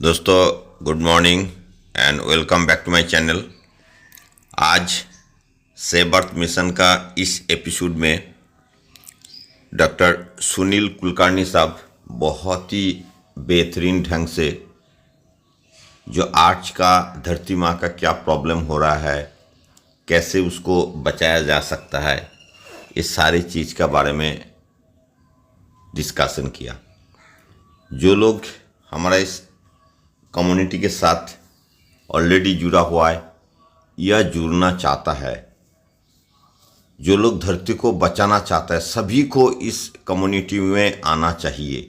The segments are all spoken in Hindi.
दोस्तों good morning and welcome back to my channel. आज सेव अर्थ मिशन का इस एपिसोड में डॉक्टर सुनील कुलकर्णी साहब बहुत ही बेहतरीन ढंग से जो आज का धरती माँ का क्या प्रॉब्लम हो रहा है, कैसे उसको बचाया जा सकता है, इस सारी चीज़ का बारे में डिस्कशन किया। जो लोग हमारा इस कम्युनिटी के साथ ऑलरेडी जुड़ा हुआ है या जुड़ना चाहता है, जो लोग धरती को बचाना चाहता है, सभी को इस कम्युनिटी में आना चाहिए।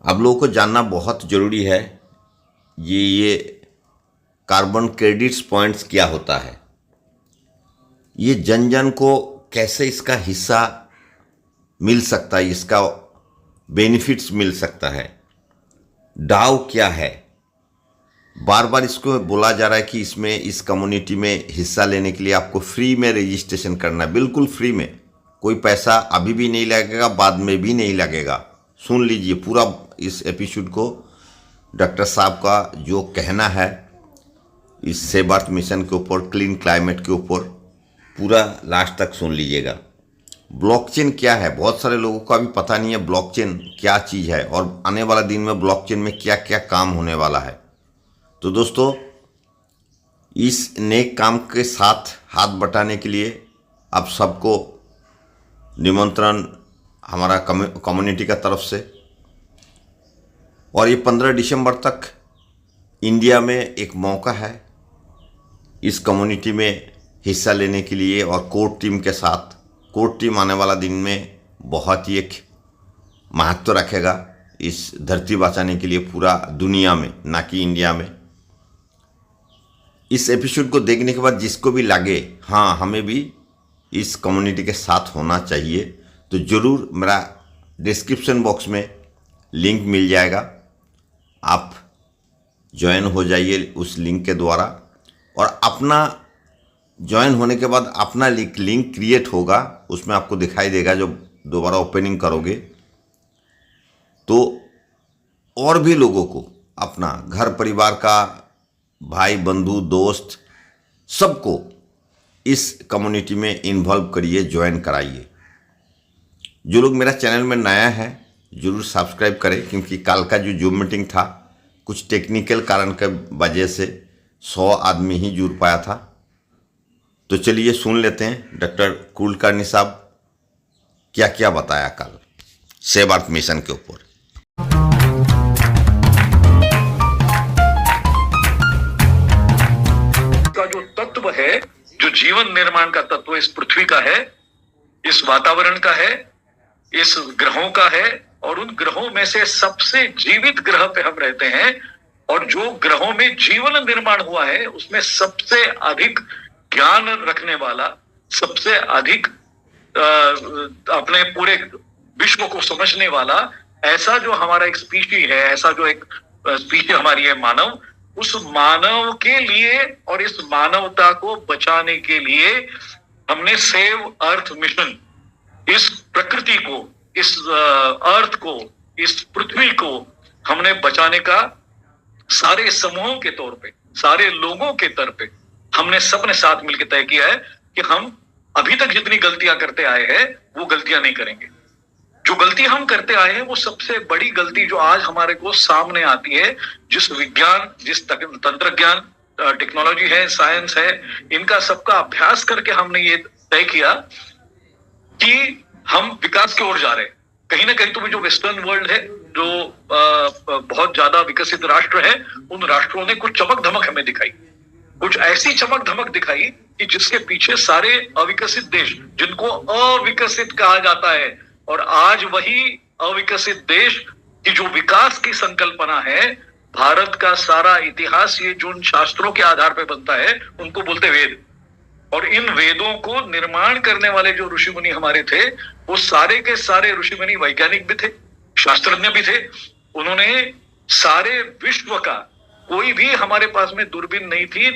आप लोगों को जानना बहुत ज़रूरी है ये कार्बन क्रेडिट्स पॉइंट्स क्या होता है, ये जन जन को कैसे इसका हिस्सा मिल सकता है, इसका बेनिफिट्स मिल सकता है। डाव क्या है, बार बार इसको बोला जा रहा है कि इसमें इस कम्युनिटी में हिस्सा लेने के लिए आपको फ्री में रजिस्ट्रेशन करना है, बिल्कुल फ्री में, कोई पैसा अभी भी नहीं लगेगा, बाद में भी नहीं लगेगा। सुन लीजिए पूरा इस एपिसोड को, डॉक्टर साहब का जो कहना है इस सेव अर्थ मिशन के ऊपर, क्लीन क्लाइमेट के ऊपर, पूरा लास्ट तक सुन लीजिएगा। ब्लॉकचेन क्या है, बहुत सारे लोगों को अभी पता नहीं है ब्लॉकचेन क्या चीज़ है और आने वाला दिन में ब्लॉकचेन में क्या क्या काम होने वाला है। तो दोस्तों, इस नेक काम के साथ हाथ बटाने के लिए आप सबको निमंत्रण हमारा कम्युनिटी का तरफ से। और ये 15 दिसंबर तक इंडिया में एक मौका है इस कम्युनिटी में हिस्सा लेने के लिए, और कोर टीम के साथ। कोर टीम आने वाला दिन में बहुत ही एक महत्व रखेगा इस धरती बचाने के लिए पूरा दुनिया में, ना कि इंडिया में। इस एपिसोड को देखने के बाद जिसको भी लगे हाँ हमें भी इस कम्युनिटी के साथ होना चाहिए, तो ज़रूर मेरा डिस्क्रिप्शन बॉक्स में लिंक मिल जाएगा, आप ज्वाइन हो जाइए उस लिंक के द्वारा। और अपना ज्वाइन होने के बाद अपना लिंक क्रिएट होगा, उसमें आपको दिखाई देगा, जो दोबारा ओपनिंग करोगे तो और भी लोगों को, अपना घर परिवार का, भाई बंधु दोस्त, सबको इस कम्युनिटी में इन्वॉल्व करिए, ज्वाइन कराइए। जो लोग मेरा चैनल में नया है ज़रूर सब्सक्राइब करें, क्योंकि कल का जो जूम मीटिंग था कुछ टेक्निकल कारण के वजह से 100 आदमी ही जुड़ पाया था। तो चलिए सुन लेते हैं डॉक्टर कुलकर्णी साहब क्या क्या बताया कल सेव अर्थ मिशन के ऊपर। का जो तत्व है, जो जीवन निर्माण का तत्व इस पृथ्वी का है, इस वातावरण का है, इस ग्रहों का है, और उन ग्रहों में से सबसे जीवित ग्रह पे हम रहते हैं, और जो ग्रहों में जीवन निर्माण हुआ है उसमें सबसे अधिक ज्ञान रखने वाला, सबसे अधिक अपने पूरे विश्व को समझने वाला, ऐसा जो हमारा एक स्पीशी है, ऐसा जो एक स्पीशी हमारी है मानव, उस मानव के लिए और इस मानवता को बचाने के लिए हमने सेव अर्थ मिशन, इस प्रकृति को, इस अर्थ को, इस पृथ्वी को हमने बचाने का सारे समूहों के तौर पे, सारे लोगों के तौर पे हमने सबने साथ मिलकर तय किया है कि हम अभी तक जितनी गलतियां करते आए हैं वो गलतियां नहीं करेंगे। जो गलती हम करते आए हैं वो सबसे बड़ी गलती जो आज हमारे को सामने आती है, जिस विज्ञान, जिस तंत्र ज्ञान, टेक्नोलॉजी है, साइंस है, इनका सबका अभ्यास करके हमने ये तय किया कि हम विकास की ओर जा रहे हैं। कहीं ना कहीं तो जो वेस्टर्न वर्ल्ड है, जो बहुत ज्यादा विकसित राष्ट्र है, उन राष्ट्रों ने कुछ चमक धमक हमें दिखाई, कुछ ऐसी चमक धमक दिखाई कि जिसके पीछे सारे अविकसित देश, जिनको अविकसित कहा जाता है, और आज वही अविकसित देश की जो विकास की संकल्पना है, भारत का सारा इतिहास ये जो शास्त्रों के आधार पर बनता है उनको बोलते वेद। और इन वेदों को निर्माण करने वाले जो ऋषि मुनि हमारे थे, वो सारे के सारे ऋषि मुनि वैज्ञानिक भी थे, शास्त्रज्ञ भी थे। उन्होंने सारे विश्व का, कोई भी हमारे पास में दूरबीन नहीं थी,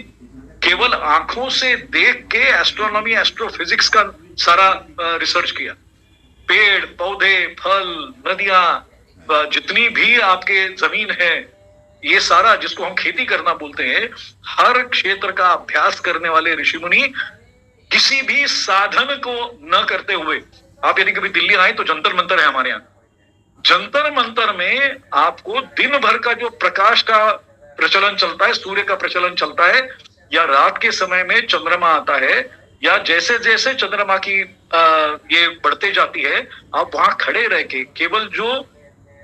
केवल आंखों से देख के एस्ट्रोनॉमी, एस्ट्रोफिजिक्स का सारा रिसर्च किया। पेड़ पौधे, फल, नदियां, जितनी भी आपके जमीन है, ये सारा जिसको हम खेती करना बोलते हैं, हर क्षेत्र का अभ्यास करने वाले ऋषि मुनि किसी भी साधन को न करते हुए, आप यदि कभी दिल्ली आए तो जंतर मंतर है हमारे यहाँ, जंतर मंतर में आपको दिन भर का जो प्रकाश का प्रचलन चलता है, सूर्य का प्रचलन चलता है, या रात के समय में चंद्रमा आता है, या जैसे जैसे चंद्रमा की ये बढ़ते जाती है, आप वहां खड़े रह के केवल जो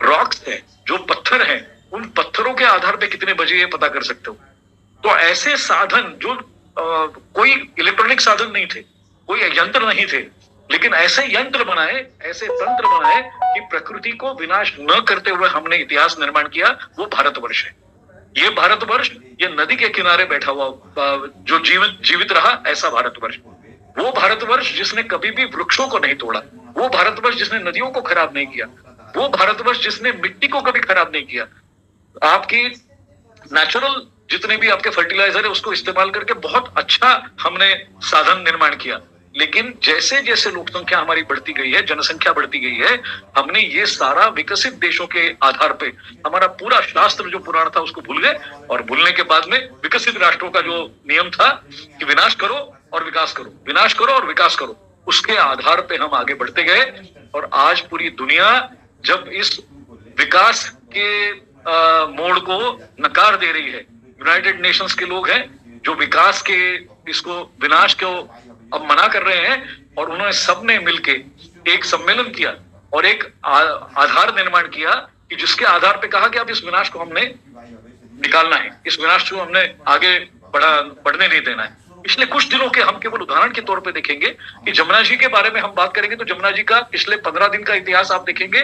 रॉक्स है, जो पत्थर हैं, उन पत्थरों के आधार पे कितने बजे ये पता कर सकते हो। तो ऐसे साधन जो कोई इलेक्ट्रॉनिक साधन नहीं थे, कोई यंत्र नहीं थे, लेकिन ऐसे यंत्र बनाए, ऐसे तंत्र बनाए कि प्रकृति को विनाश न करते हुए हमने इतिहास निर्माण किया, वो भारतवर्ष है। ये भारतवर्ष, ये नदी के किनारे बैठा हुआ जो जीवित रहा, ऐसा भारतवर्ष, वो भारतवर्ष जिसने कभी भी वृक्षों को नहीं तोड़ा, वो भारतवर्ष जिसने नदियों को खराब नहीं किया, वो भारतवर्ष जिसने मिट्टी को कभी खराब नहीं किया। आपकी नेचुरल जितने भी आपके फर्टिलाइजर है उसको इस्तेमाल करके बहुत अच्छा हमने साधन निर्माण किया। लेकिन जैसे जैसे लोक संख्या हमारी बढ़ती गई है, जनसंख्या बढ़ती गई है, हमने ये सारा विकसित देशों के आधार पे हमारा पूरा शास्त्र जो पुराण था उसको भूल गए, और भूलने के बाद में विकसित राष्ट्रों का जो नियम था कि विनाश करो और विकास करो, विनाश करो और विकास करो, उसके आधार पे हम आगे बढ़ते गए। और आज पूरी दुनिया जब इस विकास के मोड़ को नकार दे रही है, यूनाइटेड नेशंस के लोग हैं जो विकास के इसको विनाश को अब मना कर रहे हैं, और उन्होंने सबने मिलके एक सम्मेलन किया और एक आधार निर्माण किया कि जिसके आधार पे कहा कि अब इस विनाश को हमने निकालना है, इस विनाश को हमने आगे बढ़ने नहीं देना है। पिछले कुछ दिनों के हम केवल उदाहरण के तौर पे देखेंगे कि जमुना जी के बारे में हम बात करेंगे तो जमुना जी का पिछले 15 दिन का इतिहास आप देखेंगे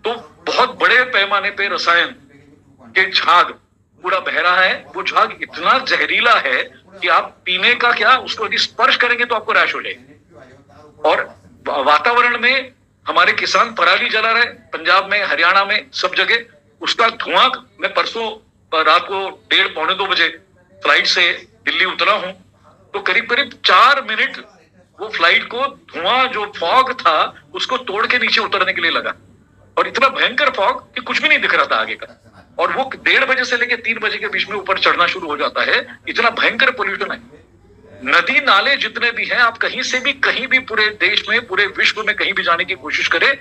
तो बहुत बड़े पैमाने पे रसायन के झाग पूरा बह रहा है। वो झाग इतना जहरीला है कि आप पीने का क्या, उसको यदि स्पर्श करेंगे तो आपको रैश हो जाएगी। और वातावरण में हमारे किसान पराली जला रहे, पंजाब में, हरियाणा में, सब जगह उसका धुआं। मैं परसों रात को 1:30-2 बजे फ्लाइट से दिल्ली उतरा हूं, तो करीब करीब 4 मिनट वो फ्लाइट को धुआं जो फॉग था उसको तोड़ के नीचे उतरने के लिए लगा, और इतना भयंकर फॉग कि कुछ भी नहीं दिख रहा था आगे का, और वो 1:30 बजे से लेकर 3 बजे के बीच में ऊपर चढ़ना शुरू हो जाता है। इतना भयंकर पोल्यूशन है। नदी नाले जितने भी हैं, आप कहीं से भी कहीं भी पूरे देश में, पूरे विश्व में कहीं भी जाने की कोशिश करें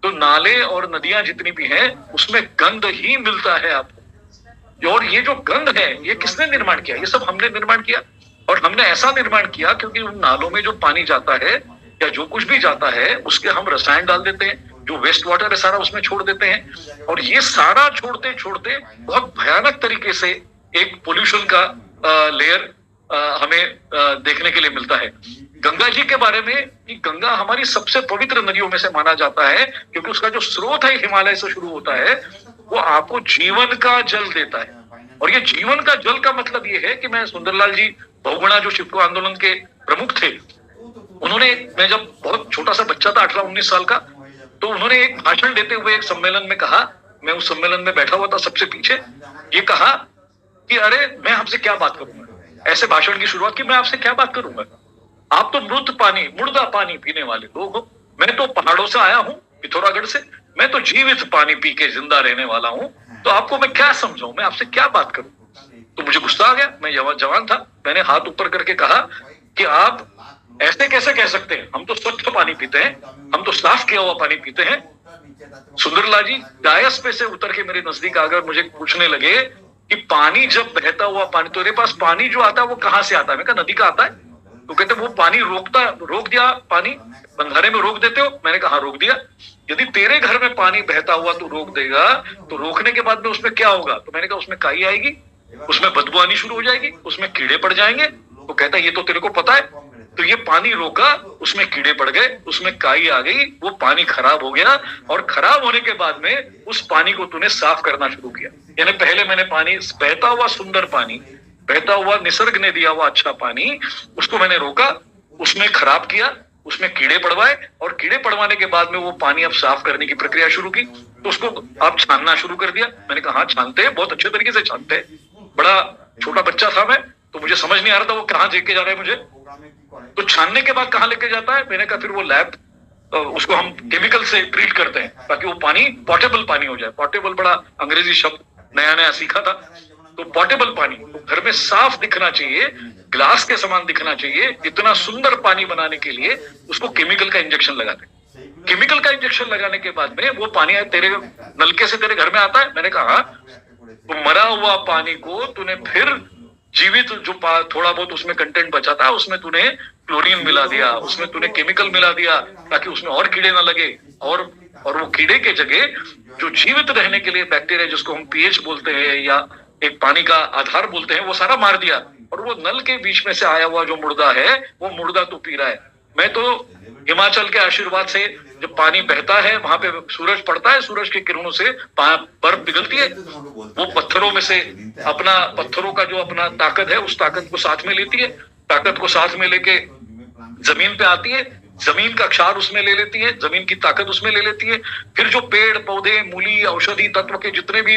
तो नाले और नदियां जितनी भी हैं उसमें गंध ही मिलता है आपको। और ये जो गंध है ये किसने निर्माण किया? ये सब हमने निर्माण किया। और हमने ऐसा निर्माण किया क्योंकि उन नालों में जो पानी जाता है या जो कुछ भी जाता है उसके हम रसायन डाल देते हैं, जो वेस्ट वाटर है सारा उसमें छोड़ देते हैं, और ये सारा छोड़ते छोड़ते बहुत भयानक तरीके से एक पोल्यूशन का लेयर हमें देखने के लिए मिलता है। गंगा जी के बारे में कि गंगा हमारी सबसे पवित्र नदियों में से माना जाता है क्योंकि उसका जो स्रोत है हिमालय से शुरू होता है, वो आपको जीवन का जल देता है। और ये जीवन का जल का मतलब ये है कि मैं सुंदरलाल जी बहुगुणा जो चिपको आंदोलन के प्रमुख थे, उन्होंने, मैं जब बहुत छोटा सा बच्चा था 18-19 साल का, तो उन्होंने एक भाषण देते हुए एक सम्मेलन में कहा, मैं उस सम्मेलन में बैठा हुआ था सबसे पीछे, ये कहा कि अरे मैं आपसे क्या बात करूंगा। ऐसे भाषण की शुरुआत की, मैं आपसे क्या बात करूंगा, आप तो मुर्दा पानी पीने वाले लोग हो, मैं तो पहाड़ों से आया हूं, पिथौरागढ़ से, मैं तो जीवित पानी पी के जिंदा रहने वाला हूं, तो आपको मैं क्या समझाऊं, मैं आपसे क्या बात करूं। तो मुझे गुस्सा आ गया, मैं जवान था, मैंने हाथ ऊपर करके कहा कि आप ऐसे कैसे कह सकते हैं, हम तो स्वच्छ पानी पीते हैं, हम तो साफ किया हुआ पानी पीते हैं। सुंदरलाल जी डायस पे से उतर के मेरे नजदीक आकर मुझे पूछने लगे कि पानी जब बहता हुआ पानी, तेरे पास पानी जो आता है वो कहां से आता है? मैं कहा नदी का आता है। तो कहते वो पानी रोक दिया, पानी बंधारे में रोक देते हो? मैंने कहा रोक दिया। यदि तेरे घर में पानी बहता हुआ तो रोक देगा, तो रोकने के बाद में उसमें क्या होगा? तो मैंने कहा उसमें काई आएगी, उसमें बदबू आनी शुरू हो जाएगी, उसमें कीड़े पड़ जाएंगे। तो कहता ये तो तेरे को पता है। तो ये पानी रोका, उसमें कीड़े पड़ गए, उसमें काई आ गई, वो पानी खराब हो गया, और खराब होने के बाद में उस पानी को तूने साफ करना शुरू किया। यानी पहले मैंने पानी, बहता हुआ सुंदर पानी, बहता हुआ निसर्ग ने दिया हुआ अच्छा पानी, उसको मैंने रोका, उसमें खराब किया, उसमें कीड़े पड़वाए, और कीड़े पड़वाने के बाद में वो पानी अब साफ करने की प्रक्रिया शुरू की। तो उसको आप छानना शुरू कर दिया। मैंने कहा हाँ छानते हैं, बहुत अच्छे तरीके से छानते हैं। बड़ा छोटा बच्चा था मैं, तो मुझे समझ नहीं आ रहा था वो कहाँ लेके जा रहा है मुझे। तो छानने के बाद कहाँ लेके जाता है? मैंने कहा फिर वो लैब उसको हम केमिकल से ट्रीट करते हैं ताकि वो पानी पोर्टेबल पानी हो जाए। पोर्टेबल बड़ा अंग्रेजी शब्द नया नया सीखा था। तो पोर्टेबल पानी तो घर में साफ दिखना चाहिए, ग्लास के समान दिखना चाहिए। इतना सुंदर पानी बनाने के लिए उसको केमिकल का इंजेक्शन लगाते हैं। केमिकल का इंजेक्शन लगाने के बाद में वो पानी तेरे नलके से तेरे घर में आता है। मैंने कहा तो मरा हुआ पानी को तूने फिर जीवित जो थोड़ा बहुत उसमें कंटेंट बचा था उसमें तूने क्लोरीन मिला दिया, उसमें तूने केमिकल मिला दिया ताकि उसमें और कीड़े ना लगे। और वो कीड़े के जगह जो जीवित रहने के लिए बैक्टीरिया जिसको हम पीएच बोलते हैं या एक पानी का आधार बोलते हैं वो सारा मार दिया। और वो नल के बीच में से आया हुआ जो मुर्दा है वो मुर्दा तो पी रहा है। मैं तो हिमाचल के आशीर्वाद से जब पानी बहता है वहां पे सूरज पड़ता है, सूरज की किरणों से बर्फ पिघलती है, वो पत्थरों में से पत्थरों का जो अपना ताकत है उस ताकत को साथ में लेती है, ताकत को साथ में लेके जमीन पे आती है, जमीन का क्षार उसमें ले लेती है, जमीन की ताकत उसमें ले लेती है। फिर जो पेड़ पौधे मूली औषधि तत्व के जितने भी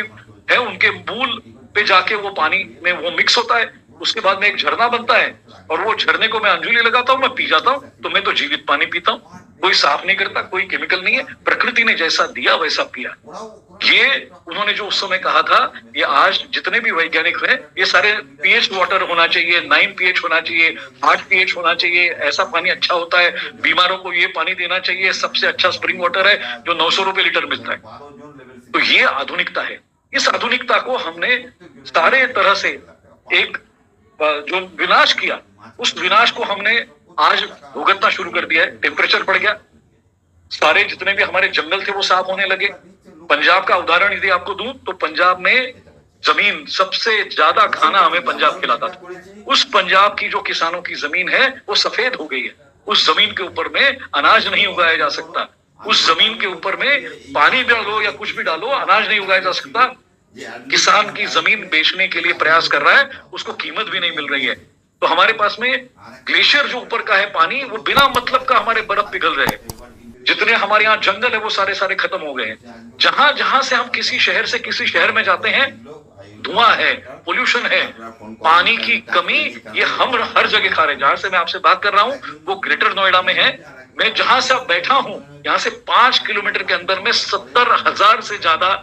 है उनके मूल पे जाके वो पानी में वो मिक्स होता है। उसके बाद में एक झरना बनता है और वो झरने को मैं अंजलि लगाता हूँ, मैं पी जाता हूँ। तो मैं तो जीवित पानी पीता हूँ, कोई साफ नहीं करता, कोई केमिकल नहीं है। प्रकृति ने जैसा दिया वैसा पिया। ये उन्होंने जो उस समय कहा था, ये आज जितने भी वैज्ञानिक हैं ये सारे पीएच वाटर होना चाहिए, 9 पीएच होना चाहिए, 8 पीएच होना चाहिए, ऐसा पानी अच्छा होता है, बीमारों को ये पानी देना चाहिए, सबसे अच्छा स्प्रिंग वाटर है जो 900 रुपए लीटर मिलता है। तो ये आधुनिकता है। इस आधुनिकता को हमने सारे तरह से एक जो विनाश किया, उस विनाश को हमने आज भुगतना शुरू कर दिया है। टेम्परेचर बढ़ गया, सारे जितने भी हमारे जंगल थे वो साफ होने लगे। पंजाब का उदाहरण यदि आपको दूं तो पंजाब में जमीन सबसे ज्यादा खाना हमें पंजाब खिलाता था। उस पंजाब की जो किसानों की जमीन है वो सफेद हो गई है। उस जमीन के ऊपर में अनाज नहीं उगाया जा सकता। उस जमीन के ऊपर में पानी डालो या कुछ भी डालो, अनाज नहीं उगाया जा सकता। किसान की जमीन बेचने के लिए प्रयास कर रहा है, उसको कीमत भी नहीं मिल रही है। तो हमारे पास में ग्लेशियर जो ऊपर का है पानी, वो बिना मतलब का हमारे बर्फ पिघल रहे हैं। जितने हमारे यहाँ जंगल है वो सारे सारे खत्म हो गए हैं। जहां जहां से हम किसी शहर से किसी शहर में जाते हैं, धुआं है, पोल्यूशन है, पानी की कमी, ये हम हर जगह खा रहे हैं। जहां से मैं आपसे बात कर रहा हूं वो ग्रेटर नोएडा में है। मैं जहां से अब बैठा हूं यहाँ से 5 किलोमीटर के अंदर में 70,000 से ज्यादा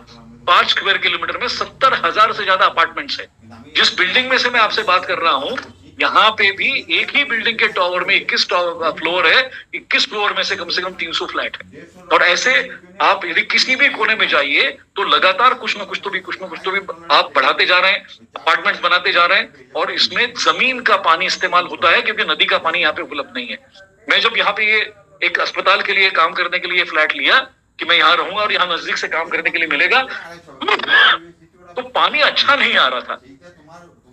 5 स्क्वायर किलोमीटर में 70,000 से ज्यादा अपार्टमेंट्स है। जिस बिल्डिंग में से मैं आपसे बात कर रहा हूं यहाँ पे भी एक ही बिल्डिंग के टावर में 21 फ्लोर है। 21 फ्लोर में से कम 300 फ्लैट है। और ऐसे आप यदि किसी भी कोने में जाइए तो लगातार कुछ ना कुछ तो भी आप बढ़ाते जा रहे हैं, अपार्टमेंट्स बनाते जा रहे हैं। और इसमें जमीन का पानी इस्तेमाल होता है क्योंकि नदी का पानी यहाँ पे उपलब्ध नहीं है। मैं जब यहाँ पे ये एक अस्पताल के लिए काम करने के लिए फ्लैट लिया कि मैं यहाँ रहूंगा और यहाँ नजदीक से काम करने के लिए मिलेगा, तो पानी अच्छा नहीं आ रहा था।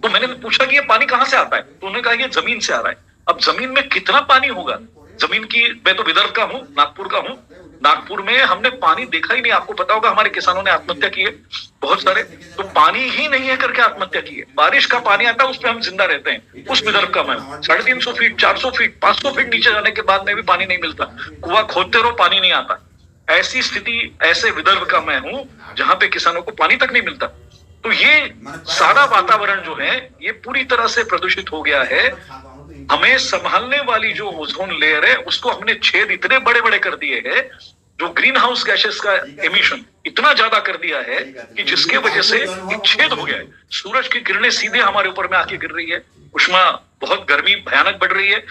तो मैंने पूछा कि ये पानी कहां से आता है, तो उन्होंने कहा ये जमीन से आ रहा है। अब जमीन में कितना पानी होगा, जमीन की, मैं तो विदर्भ का हूं, नागपुर का हूं। नागपुर में हमने पानी देखा ही नहीं। आपको पता होगा हमारे किसानों ने आत्महत्या की है बहुत सारे, तो पानी ही नहीं है करके आत्महत्या की है। बारिश का पानी आता है उस पर हम जिंदा रहते हैं। उस विदर्भ का मैं 350 फीट 400 फीट 500 फीट नीचे जाने के बाद में भी पानी नहीं मिलता। कुआं खोदते रहो, पानी नहीं आता। ऐसी स्थिति, ऐसे विदर्भ का मैं हूं जहां पे किसानों को पानी तक नहीं मिलता। तो ये सारा वातावरण जो है ये पूरी तरह से प्रदूषित हो गया है। हमें संभालने वाली जो ओजोन लेयर है उसको हमने छेद इतने बड़े बड़े कर दिए हैं, जो ग्रीन हाउस गैसेस का एमिशन इतना ज्यादा कर दिया है कि जिसके वजह से एक छेद हो गया है। सूरज की किरणें सीधे हमारे ऊपर में आके गिर रही है, उष्मा, बहुत गर्मी भयानक बढ़ रही है।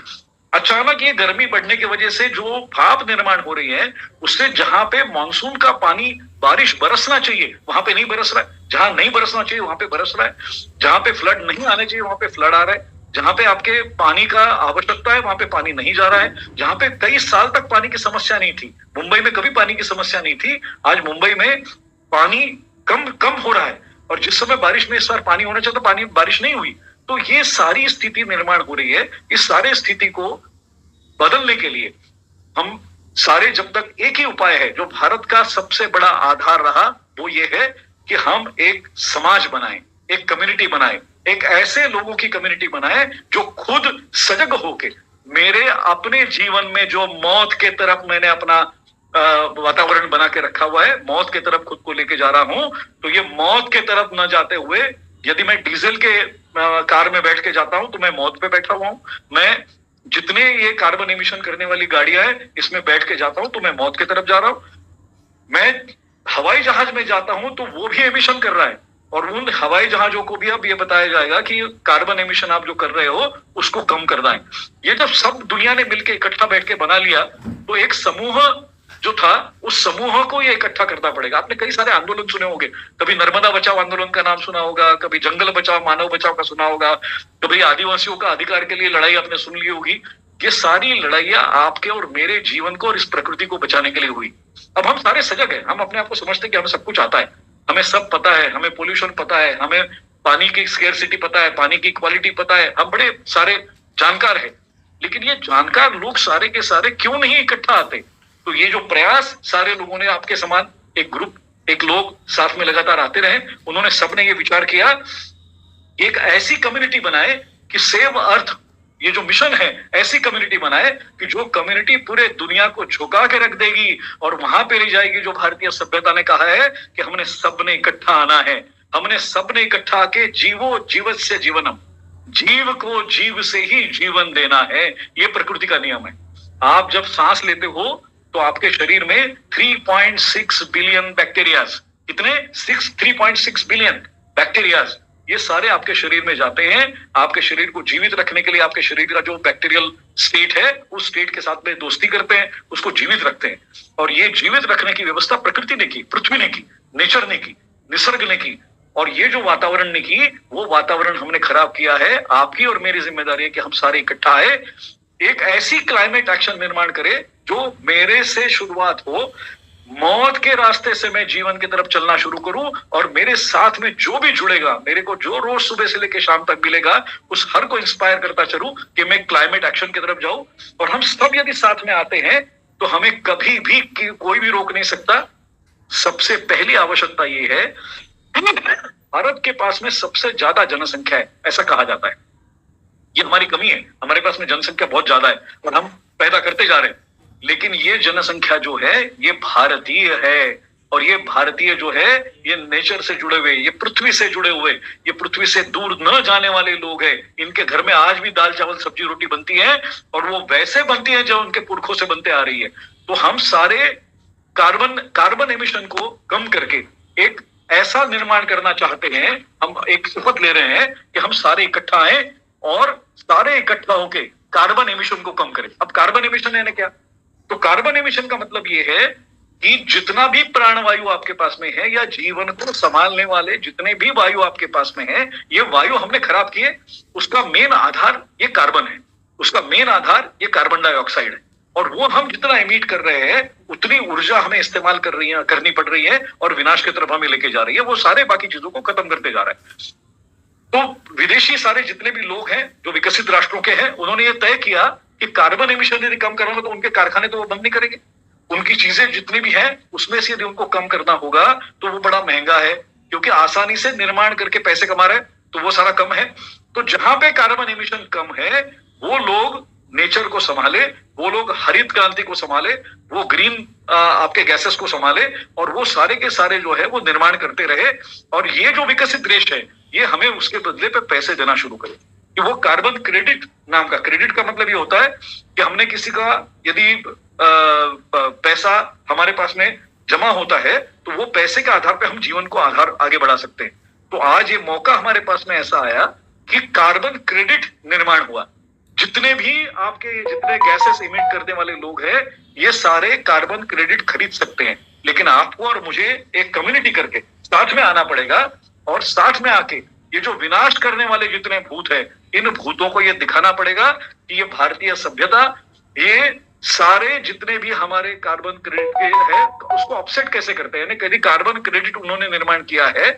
अचानक ये गर्मी बढ़ने की वजह से जो भाप निर्माण हो रही है उससे जहां पे मानसून का पानी, बारिश बरसना चाहिए वहां पे नहीं बरस रहा है, जहां नहीं बरसना चाहिए वहां पे बरस रहा है, जहां पे फ्लड नहीं आने चाहिए वहां पे फ्लड आ रहा है, जहां पे आपके पानी का आवश्यकता है वहां पे पानी नहीं जा रहा है, जहां पे कई साल तक पानी की समस्या नहीं थी। मुंबई में कभी पानी की समस्या नहीं थी, आज मुंबई में पानी कम हो रहा है। और जिस समय बारिश में इस बार पानी होना चाहिए तो बारिश नहीं हुई। तो ये सारी स्थिति निर्माण हो रही है। इस सारे स्थिति को बदलने के लिए हम सारे, जब तक एक ही उपाय है जो भारत का सबसे बड़ा आधार रहा, वो ये है कि हम एक समाज बनाएं, एक कम्युनिटी बनाएं, एक ऐसे लोगों की कम्युनिटी बनाएं जो खुद सजग होके, मेरे अपने जीवन में जो मौत के तरफ मैंने अपना वातावरण बना के रखा हुआ है, मौत के तरफ खुद को लेके जा रहा हूं, तो ये मौत के तरफ न जाते हुए, यदि मैं डीजल के कार में बैठ के जाता हूं तो मैं मौत पे बैठा हुआ हूं। मैं जितने ये कार्बन एमिशन करने वाली गाड़ियां हैं, इसमें बैठ के जाता हूं तो मैं मौत की तरफ जा रहा हूं। मैं हवाई जहाज में जाता हूं तो वो भी एमिशन कर रहा है, और उन हवाई जहाजों को भी अब ये बताया जाएगा कि कार्बन एमिशन आप जो कर रहे हो उसको कम करना है। ये जब सब दुनिया ने मिलकर इकट्ठा बैठ के बना लिया, तो एक समूह जो था, उस समूह को ये इकट्ठा करना पड़ेगा। आपने कई सारे आंदोलन सुने होंगे, कभी नर्मदा बचाओ आंदोलन का नाम सुना होगा, कभी जंगल बचाओ मानव बचाओ का सुना होगा, कभी आदिवासियों का अधिकार के लिए लड़ाई आपने सुन ली होगी। ये सारी लड़ाइयां आपके और मेरे जीवन को और इस प्रकृति को बचाने के लिए हुई। अब हम सारे सजग हैं, हम अपने आप को समझते हैं कि हमें सब कुछ आता है, हमें सब पता है, हमें पोल्यूशन पता है, हमें पानी की स्केर्सिटी पता है, पानी की क्वालिटी पता है, हम बड़े सारे जानकार हैं। लेकिन ये जानकार लोग सारे के सारे क्यों नहीं इकट्ठा आते? तो ये जो प्रयास सारे लोगों ने, आपके समान एक ग्रुप, एक लोग साथ में लगातार आते रहे, उन्होंने सबने ये विचार किया, एक ऐसी कम्युनिटी बनाए कि सेव अर्थ, ये जो मिशन है, ऐसी कम्युनिटी बनाए कि जो कम्युनिटी पूरे दुनिया को झुका के रख देगी और वहां पे ले जाएगी जो भारतीय सभ्यता ने कहा है कि हमने सबने इकट्ठा आना है, हमने सबने इकट्ठा आके जीवो जीवत से जीवनम, जीव को जीव से ही जीवन देना है। ये प्रकृति का नियम है। आप जब सांस लेते हो तो आपके शरीर में 3.6 बिलियन बैक्टीरियाज, कितने 3.6 बिलियन बैक्टीरियाज, ये सारे आपके शरीर में जाते हैं। आपके शरीर को जीवित रखने के लिए आपके शरीर का जो बैक्टीरियल स्टेट है, उस स्टेट के साथ में दोस्ती करते हैं, उसको जीवित रखते हैं। और ये जीवित रखने की व्यवस्था प्रकृति ने की, पृथ्वी ने की, नेचर ने की, निसर्ग ने की। और ये जो वातावरण ने की, वो वातावरण हमने खराब किया है। आपकी और मेरी जिम्मेदारी है कि हम सारे इकट्ठा आए, एक ऐसी क्लाइमेट एक्शन निर्माण करे जो मेरे से शुरुआत हो, मौत के रास्ते से मैं जीवन की तरफ चलना शुरू करूं, और मेरे साथ में जो भी जुड़ेगा, मेरे को जो रोज सुबह से लेकर शाम तक मिलेगा, उस हर को इंस्पायर करता चलूं कि मैं क्लाइमेट एक्शन की तरफ जाऊं। और हम सब यदि साथ में आते हैं तो हमें कभी भी कोई भी रोक नहीं सकता। सबसे पहली आवश्यकता ये है, भारत के पास में सबसे ज्यादा जनसंख्या है, ऐसा कहा जाता है। ये हमारी कमी है, हमारे पास में जनसंख्या बहुत ज्यादा है और हम पैदा करते जा रहे हैं। लेकिन ये जनसंख्या जो है, ये भारतीय है, और ये भारतीय जो है, ये नेचर से जुड़े हुए, ये पृथ्वी से जुड़े हुए, ये पृथ्वी से दूर न जाने वाले लोग हैं। इनके घर में आज भी दाल चावल सब्जी रोटी बनती है, और वो वैसे बनती है जो उनके पुरखों से बनते आ रही है। तो हम सारे कार्बन एमिशन को कम करके एक ऐसा निर्माण करना चाहते हैं। हम एक शपथ ले रहे हैं कि हम सारे इकट्ठा आए और सारे इकट्ठा होके कार्बन एमिशन को कम करें। अब कार्बन एमिशन है क्या? तो कार्बन एमिशन का मतलब ये है कि जितना भी प्राणवायु आपके पास में है, या जीवन को संभालने वाले जितने भी वायु आपके पास में है, ये वायु हमने खराब किए। उसका मेन आधार ये कार्बन है, उसका मेन आधार ये कार्बन डाइऑक्साइड है। और वो हम जितना इमिट कर रहे हैं, उतनी ऊर्जा हमें इस्तेमाल करनी पड़ रही है, और विनाश की तरफ हमें लेके जा रही है। वो सारे बाकी चीजों को खत्म करते जा रहा है। तो विदेशी सारे जितने भी लोग हैं जो विकसित राष्ट्रों के हैं, उन्होंने ये तय किया कि कार्बन एमिशन यदि कम करना हो तो उनके कारखाने तो वो बंद नहीं करेंगे। उनकी चीजें जितनी भी हैं, उसमें से यदि उनको कम करना होगा तो वो बड़ा महंगा है, क्योंकि आसानी से निर्माण करके पैसे कमा रहे हैं, तो वो सारा कम है। तो जहां पे कार्बन एमिशन कम है, वो लोग नेचर को संभाले, वो लोग हरित क्रांति को संभाले, वो ग्रीन आपके गैसेस को संभाले, और वो सारे के सारे जो है वो निर्माण करते रहे। और ये जो विकसित देश है, ये हमें उसके बदले पे पैसे देना शुरू करे। कि वो कार्बन क्रेडिट नाम का, क्रेडिट का मतलब ये होता है कि हमने किसी का यदि पैसा हमारे पास में जमा होता है, तो वो पैसे के आधार पे हम जीवन को आगे बढ़ा सकते हैं। तो आज ये मौका हमारे पास में ऐसा आया कि कार्बन क्रेडिट निर्माण हुआ। जितने गैसेस इमिट करने वाले लोग हैं, ये सारे कार्बन क्रेडिट खरीद सकते हैं। लेकिन आपको और मुझे एक कम्युनिटी करके साथ में आना पड़ेगा, और साथ में आके ये जो विनाश करने वाले जितने भूत हैं, इन भूतों को ये दिखाना पड़ेगा कि ये भारतीय सभ्यता, ये सारे जितने भी हमारे कार्बन क्रेडिट है, उसको ऑफसेट कैसे करते हैं। यानी कार्बन क्रेडिट उन्होंने निर्माण किया है,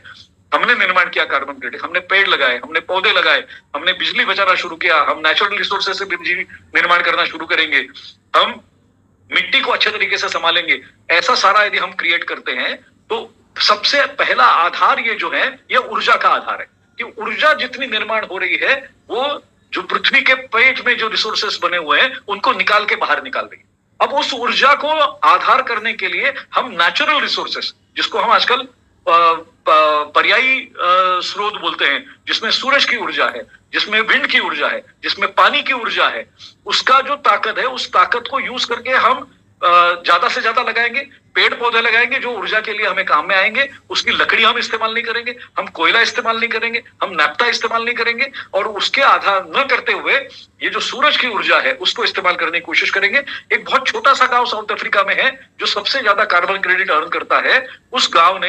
हमने निर्माण किया कार्बन क्रेडिट, हमने पेड़ लगाए, हमने पौधे लगाए, हमने बिजली बचाना शुरू किया, हम नेचुरल रिसोर्सेज से बिजली निर्माण करना शुरू करेंगे, हम मिट्टी को अच्छे तरीके से संभालेंगे। ऐसा सारा यदि हम क्रिएट करते हैं, तो सबसे पहला आधार ये जो है, ये ऊर्जा का आधार है कि ऊर्जा जितनी निर्माण हो रही है, वो जो पृथ्वी के पेट में जो रिसोर्सेस बने हुए हैं, उनको निकाल के बाहर निकाल रही है। अब उस ऊर्जा को आधार करने के लिए हम नेचुरल रिसोर्सेस, जिसको हम आजकल पर्यायी स्रोत बोलते हैं, जिसमें सूरज की ऊर्जा है, जिसमें विंड की ऊर्जा है, जिसमें पानी की ऊर्जा है, उसका जो ताकत है, उस ताकत को यूज करके हम ज्यादा से ज्यादा लगाएंगे, पेड़ पौधे लगाएंगे जो ऊर्जा के लिए हमें काम में आएंगे, उसकी लकड़ी हम इस्तेमाल नहीं करेंगे, हम कोयला इस्तेमाल नहीं करेंगे, हम नैप्था इस्तेमाल नहीं करेंगे, और उसके आधार न करते हुए ये जो सूरज की ऊर्जा है उसको इस्तेमाल करने की कोशिश करेंगे। एक बहुत छोटा सा गांव साउथ अफ्रीका में है जो सबसे ज्यादा कार्बन क्रेडिट अर्न करता है। उस गांव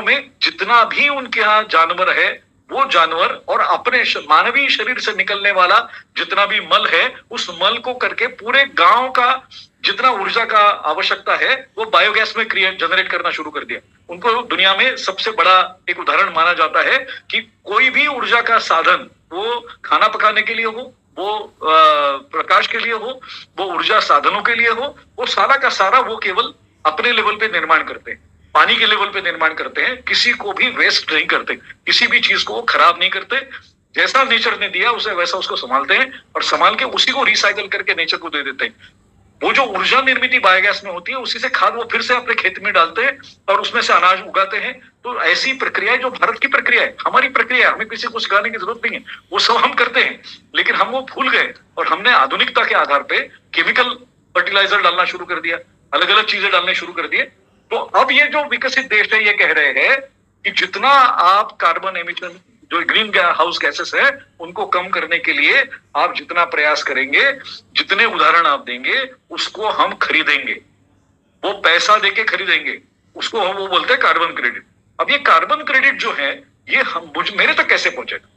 में जितना भी उनके यहाँ जानवर है, वो जानवर और अपने मानवीय शरीर से निकलने वाला जितना भी मल है, उस मल को करके पूरे गांव का जितना ऊर्जा का आवश्यकता है वो बायोगैस में जनरेट करना शुरू कर दिया। उनको दुनिया में सबसे बड़ा एक उदाहरण माना जाता है कि कोई भी ऊर्जा का साधन, वो खाना पकाने के लिए हो, वो प्रकाश के लिए हो, वो ऊर्जा साधनों के लिए हो, वो सारा का सारा वो केवल अपने लेवल पे निर्माण करते हैं, पानी के लेवल पे निर्माण करते हैं। किसी को भी वेस्ट नहीं करते, किसी भी चीज को खराब नहीं करते। जैसा नेचर ने दिया उसे वैसा उसको संभालते हैं और संभाल के उसी को रिसाइकल करके नेचर को दे देते हैं। वो जो ऊर्जा निर्मित बायोगैस में होती है, उसी से खाद वो फिर से अपने खेत में डालते हैं और उसमें से अनाज उगाते हैं। तो ऐसी प्रक्रिया जो भारत की प्रक्रिया है, हमारी प्रक्रिया है, हमें किसी को सिखाने की जरूरत नहीं है, वो सब हम करते हैं। लेकिन हम वो भूल गए और हमने आधुनिकता के आधार पे केमिकल फर्टिलाइजर डालना शुरू कर दिया, अलग अलग चीजें डालने शुरू कर दिए। तो अब ये जो विकसित देश है ये कह रहे हैं कि जितना आप कार्बन एमिशन, जो ग्रीन हाउस गैसेस है, उनको कम करने के लिए आप जितना प्रयास करेंगे, जितने उदाहरण आप देंगे, उसको हम खरीदेंगे, वो पैसा देके खरीदेंगे, उसको हम वो बोलते हैं कार्बन क्रेडिट। अब ये कार्बन क्रेडिट जो है ये मेरे तक कैसे पहुंचेगा,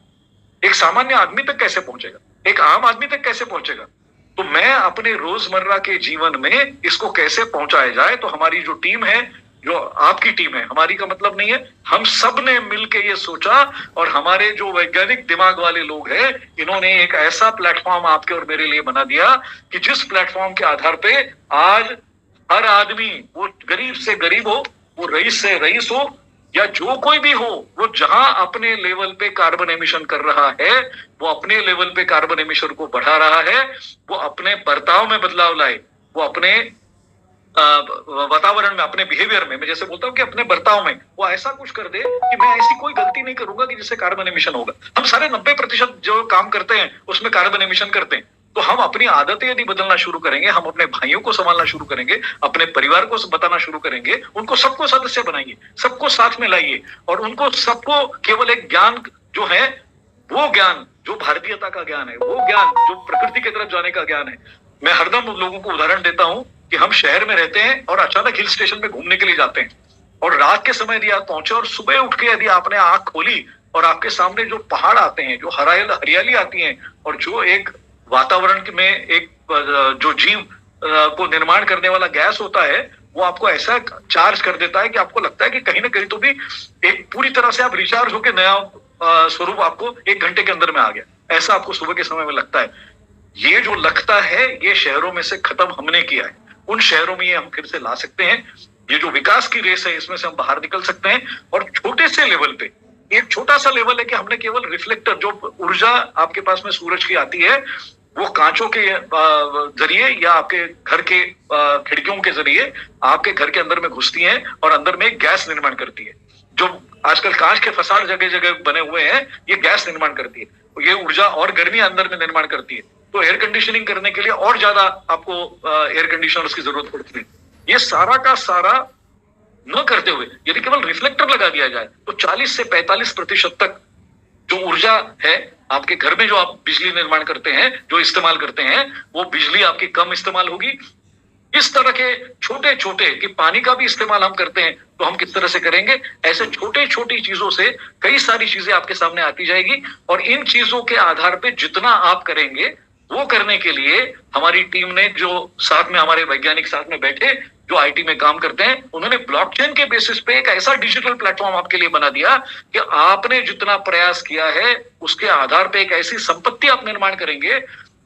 एक सामान्य आदमी तक कैसे पहुंचेगा, एक आम आदमी तक कैसे पहुंचेगा? तो मैं अपने रोजमर्रा के जीवन में इसको कैसे पहुंचाया जाए? तो हमारी जो टीम है, जो आपकी टीम है, हमारी का मतलब नहीं है, हम सब ने मिलके ये सोचा और हमारे जो वैज्ञानिक दिमाग वाले लोग हैं, इन्होंने एक ऐसा प्लेटफॉर्म आपके और मेरे लिए बना दिया कि जिस प्लेटफॉर्म के आधार पे आज हर आदमी, वो गरीब से गरीब हो, वो रईस से रईस हो, या जो कोई भी हो, वो जहां अपने लेवल पे कार्बन एमिशन कर रहा है, वो अपने लेवल पे कार्बन एमिशन को बढ़ा रहा है, वो अपने बर्ताव में बदलाव लाए, वो अपने वातावरण में, अपने बिहेवियर में, मैं जैसे बोलता हूँ कि अपने बर्ताव में वो ऐसा कुछ कर दे कि मैं ऐसी कोई गलती नहीं करूंगा कि जिससे कार्बन एमिशन होगा। हम सारे 90% जो काम करते हैं उसमें कार्बन एमिशन करते हैं। तो हम अपनी आदतें यदि बदलना शुरू करेंगे, हम अपने भाइयों को संभालना शुरू करेंगे, अपने परिवार को बताना शुरू करेंगे, उनको सबको सदस्य बनाइए, सबको साथ में लाइए और उनको सबको केवल एक ज्ञान जो है, वो ज्ञान जो भारतीयता का ज्ञान है, वो ज्ञान जो प्रकृति की तरफ जाने का ज्ञान है। मैं हरदम लोगों को उदाहरण देता हूं कि हम शहर में रहते हैं और अचानक हिल स्टेशन पे घूमने के लिए जाते हैं और रात के समय यदि आप पहुंचे और सुबह उठ के यदि आपने आंख खोली और आपके सामने जो पहाड़ आते हैं, जो हरियाली आती है और जो एक वातावरण में एक जो जीव को निर्माण करने वाला गैस होता है, वो आपको ऐसा चार्ज कर देता है कि आपको लगता है कि कहीं ना कहीं तो भी एक पूरी तरह से आप रिचार्ज होकर नया स्वरूप आपको 1 घंटे के अंदर में आ गया। ऐसा आपको सुबह के समय में लगता है। ये जो लगता है, ये शहरों में से खत्म हमने किया है। उन शहरों में ये हम फिर से ला सकते हैं। ये जो विकास की रेस है, इसमें से हम बाहर निकल सकते हैं और छोटे से लेवल पे, एक छोटा सा लेवल है कि हमने केवल रिफ्लेक्टर, जो ऊर्जा आपके पास में सूरज की आती है, वो कांचों के जरिए या आपके घर के खिड़कियों के जरिए आपके घर के अंदर में घुसती हैं और अंदर में गैस निर्माण करती है। जो आजकल कांच के फसाड जगह जगह बने हुए हैं, ये गैस निर्माण करती है। ये ऊर्जा और गर्मी अंदर में निर्माण करती है। तो एयर कंडीशनिंग करने के लिए और ज्यादा आपको एयर कंडीशनर्स की जरूरत पड़ती है। ये सारा का सारा न करते हुए यदि केवल रिफ्लेक्टर लगा दिया जाए तो 40 से 45% तक जो ऊर्जा है आपके घर में, जो आप बिजली निर्माण करते हैं, जो इस्तेमाल करते हैं, वो बिजली आपकी कम इस्तेमाल होगी। इस तरह के छोटे छोटे, कि पानी का भी इस्तेमाल हम करते हैं तो हम किस तरह से करेंगे, ऐसे छोटे छोटी चीजों से कई सारी चीजें आपके सामने आती जाएगी। और इन चीजों के आधार पे जितना आप करेंगे, वो करने के लिए हमारी टीम ने, जो साथ में हमारे वैज्ञानिक साथ में बैठे, जो आईटी में काम करते हैं, उन्होंने ब्लॉकचेन के बेसिस पे एक ऐसा डिजिटल प्लेटफॉर्म आपके लिए बना दिया कि आपने जितना प्रयास किया है उसके आधार पे एक ऐसी संपत्ति आप निर्माण करेंगे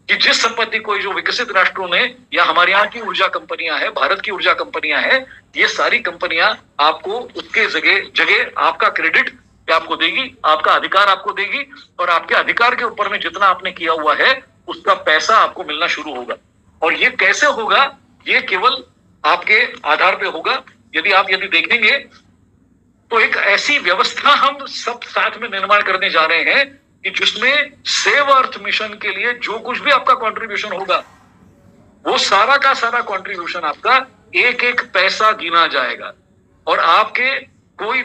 कि जिस संपत्ति को जो विकसित राष्ट्रों ने, या हमारे यहाँ की ऊर्जा कंपनियां हैं, भारत की ऊर्जा कंपनियां हैं, ये सारी कंपनियां आपको उसके जगह आपका क्रेडिट आपको देगी, आपका अधिकार आपको देगी और आपके अधिकार के ऊपर में जितना आपने किया हुआ है उसका पैसा आपको मिलना शुरू होगा। और ये कैसे होगा? ये केवल आपके आधार पे होगा। यदि देखेंगे तो एक ऐसी व्यवस्था हम सब साथ में निर्माण करने जा रहे हैं कि जिसमें सेव अर्थ मिशन के लिए जो कुछ भी आपका कंट्रीब्यूशन होगा, वो सारा का सारा कंट्रीब्यूशन आपका एक एक पैसा गिना जाएगा। और आपके कोई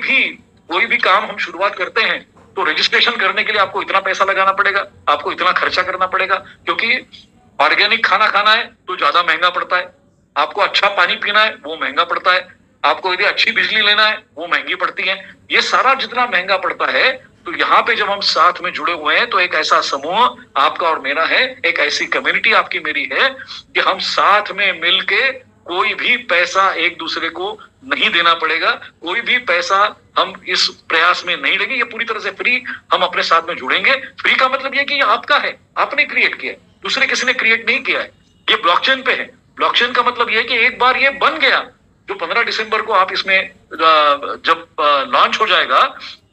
भी काम हम शुरुआत करते हैं तो रजिस्ट्रेशन करने के लिए आपको इतना पैसा लगाना पड़ेगा, आपको इतना खर्चा करना पड़ेगा, क्योंकि ऑर्गेनिक खाना खाना है तो ज्यादा महंगा पड़ता है, आपको अच्छा पानी पीना है वो महंगा पड़ता है, आपको यदि अच्छी बिजली लेना है वो महंगी पड़ती है। ये सारा जितना महंगा पड़ता है, तो यहाँ पे जब हम साथ में जुड़े हुए हैं तो एक ऐसा समूह आपका और मेरा है, एक ऐसी कम्युनिटी आपकी मेरी है कि हम साथ में मिलके कोई भी पैसा एक दूसरे को नहीं देना पड़ेगा, कोई भी पैसा हम इस प्रयास में नहीं लेंगे, ये पूरी तरह से फ्री हम अपने साथ में जुड़ेंगे। फ्री का मतलब ये कि ये आपका है, आपने क्रिएट किया है, दूसरे किसी ने क्रिएट नहीं किया है, ये ब्लॉकचेन पे है। ब्लॉकचेन का मतलब ये कि एक बार ये बन गया, जो 15 दिसंबर को आप इसमें जब लॉन्च हो जाएगा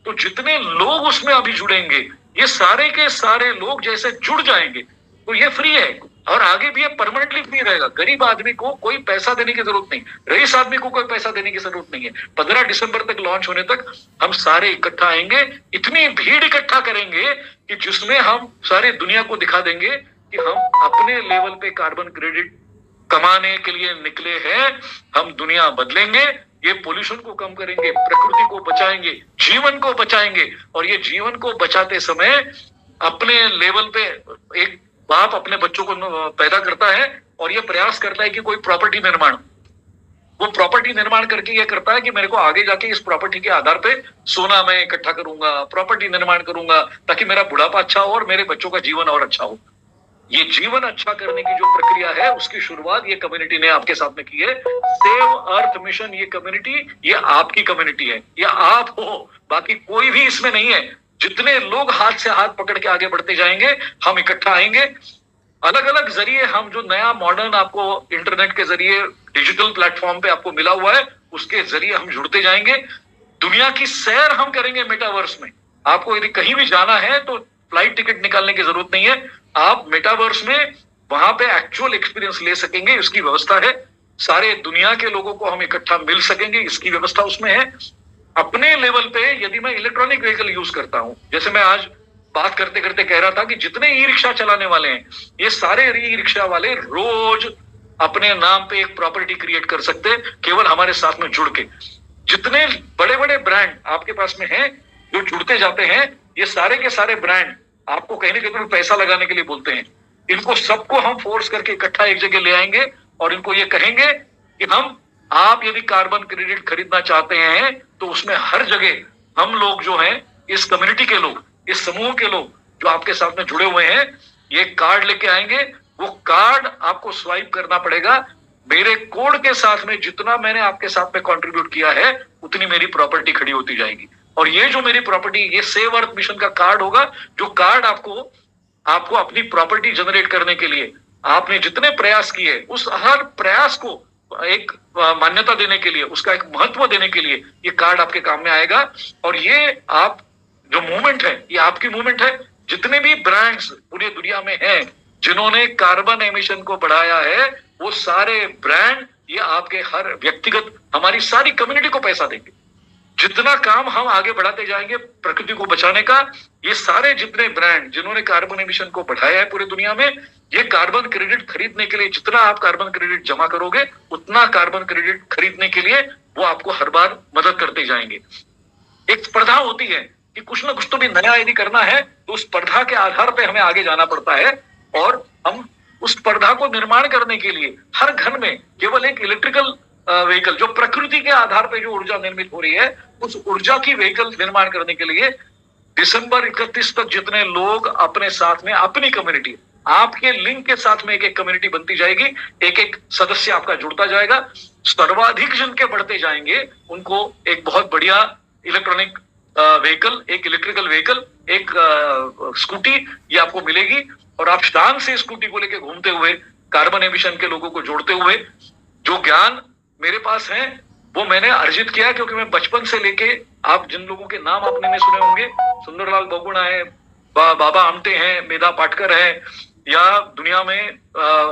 तो जितने लोग उसमें अभी जुड़ेंगे, ये सारे के सारे लोग जैसे जुड़ जाएंगे, तो ये फ्री है और आगे भी ये परमानेंटली फ्री रहेगा। गरीब आदमी को कोई पैसा देने की जरूरत नहीं, रईस आदमी को कोई पैसा देने की जरूरत नहीं है। 15 दिसंबर तक लॉन्च होने तक हम सारे इकट्ठा आएंगे, इतनी भीड़ इकट्ठा करेंगे कि जिसमें हम सारे दुनिया को दिखा देंगे कि हम अपने लेवल पे कार्बन क्रेडिट कमाने के लिए निकले हैं, हम दुनिया बदलेंगे, ये पोल्यूशन को कम करेंगे, प्रकृति को बचाएंगे, जीवन को बचाएंगे। और ये जीवन को बचाते समय अपने लेवल पे एक बाप अपने बच्चों को पैदा करता है और ये प्रयास करता है कि कोई प्रॉपर्टी निर्माण, वो प्रॉपर्टी निर्माण करके ये करता है कि मेरे को आगे जाके इस प्रॉपर्टी के आधार पे सोना मैं इकट्ठा करूंगा, प्रॉपर्टी निर्माण करूंगा, ताकि मेरा बुढ़ापा अच्छा हो और मेरे बच्चों का जीवन और अच्छा हो। ये जीवन अच्छा करने की जो प्रक्रिया है उसकी शुरुआत ये कम्युनिटी ने आपके साथ में की है। सेव अर्थ मिशन ये कम्युनिटी, ये आपकी कम्युनिटी है, ये आप हो, बाकी कोई भी इसमें नहीं है। जितने लोग हाथ से हाथ पकड़ के आगे बढ़ते जाएंगे, हम इकट्ठा आएंगे, अलग अलग जरिए हम जो नया मॉडर्न आपको इंटरनेट के जरिए डिजिटल प्लेटफॉर्म पे आपको मिला हुआ है, उसके जरिए हम जुड़ते जाएंगे। दुनिया की सैर हम करेंगे मेटावर्स में। आपको यदि कहीं भी जाना है तो फ्लाइट टिकट निकालने की जरूरत नहीं है, आप मेटावर्स में वहां पे एक्चुअल एक्सपीरियंस ले सकेंगे, इसकी व्यवस्था है। सारे दुनिया के लोगों को हम इकट्ठा मिल सकेंगे, इसकी व्यवस्था उसमें है। अपने लेवल पे यदि मैं इलेक्ट्रॉनिक व्हीकल यूज करता हूं, जैसे मैं आज बात करते करते कह रहा था कि जितने ई रिक्शा चलाने वाले हैं, ये सारे ई रिक्शा वाले रोज अपने नाम पे एक प्रॉपर्टी क्रिएट कर सकते हैं, केवल हमारे साथ में जुड़ के। जितने बड़े बड़े ब्रांड आपके पास में हैं जो जुड़ते जाते हैं, ये सारे के सारे ब्रांड आपको कहीं ना कहीं पैसा लगाने के लिए बोलते हैं। इनको सबको हम फोर्स करके इकट्ठा एक जगह ले आएंगे और इनको ये कहेंगे कि आप यदि कार्बन क्रेडिट खरीदना चाहते हैं तो उसमें हर जगह हम लोग जो हैं, इस कम्युनिटी के लोग, इस समूह के लोग जो आपके साथ में जुड़े हुए हैं, ये कार्ड लेके आएंगे। वो कार्ड आपको स्वाइप करना पड़ेगा। मेरे कोड के साथ में जितना मैंने आपके साथ में कंट्रीब्यूट किया है, उतनी मेरी प्रॉपर्टी खड़ी होती जाएगी। और ये जो मेरी प्रॉपर्टी, ये सेव अर्थ मिशन का कार्ड होगा, जो कार्ड आपको अपनी प्रॉपर्टी जनरेट करने के लिए आपने जितने प्रयास किए, उस हर प्रयास को एक मान्यता देने के लिए, उसका एक महत्व देने के लिए ये कार्ड आपके काम में आएगा। और ये आप जो मूवमेंट है, ये आपकी मूवमेंट है। जितने भी ब्रांड्स पूरी दुनिया में हैं जिन्होंने कार्बन एमिशन को बढ़ाया है, वो सारे ब्रांड ये आपके हर व्यक्तिगत, हमारी सारी कम्युनिटी को पैसा देंगे। जितना काम हम आगे बढ़ाते जाएंगे प्रकृति को बचाने का, ये सारे जितने ब्रांड जिन्होंने कार्बन एमिशन को बढ़ाया है पूरी दुनिया में, ये कार्बन क्रेडिट खरीदने के लिए जितना आप कार्बन क्रेडिट जमा करोगे, उतना कार्बन क्रेडिट खरीदने के लिए वो आपको हर बार मदद करते जाएंगे। एक स्पर्धा होती है कि कुछ ना कुछ तो भी नया यदि करना है, तो उस स्पर्धा के आधार पे हमें आगे जाना पड़ता है। और हम उस स्पर्धा को निर्माण करने के लिए हर घर में केवल एक इलेक्ट्रिकल व्हीकल, जो प्रकृति के आधार पे जो ऊर्जा निर्मित हो रही है, उस ऊर्जा की व्हीकल निर्माण करने के लिए दिसंबर 31 तक जितने लोग अपने साथ में, अपनी कम्युनिटी, आपके लिंक के साथ में एक एक कम्युनिटी बनती जाएगी, एक एक सदस्य आपका जुड़ता जाएगा, सर्वाधिक जन के बढ़ते जाएंगे, उनको एक बहुत बढ़िया इलेक्ट्रॉनिक व्हीकल, एक इलेक्ट्रिकल व्हीकल, एक स्कूटी ये आपको मिलेगी। और आप शान से स्कूटी को लेके घूमते हुए, कार्बन एमिशन के लोगों को जोड़ते हुए, जो ज्ञान मेरे पास है वो मैंने अर्जित किया, क्योंकि मैं बचपन से लेके, आप जिन लोगों के नाम आपने में सुने होंगे, सुंदरलाल बहुगुणा है, बाबा आमटे हैं, मेधा पाटकर है, या दुनिया में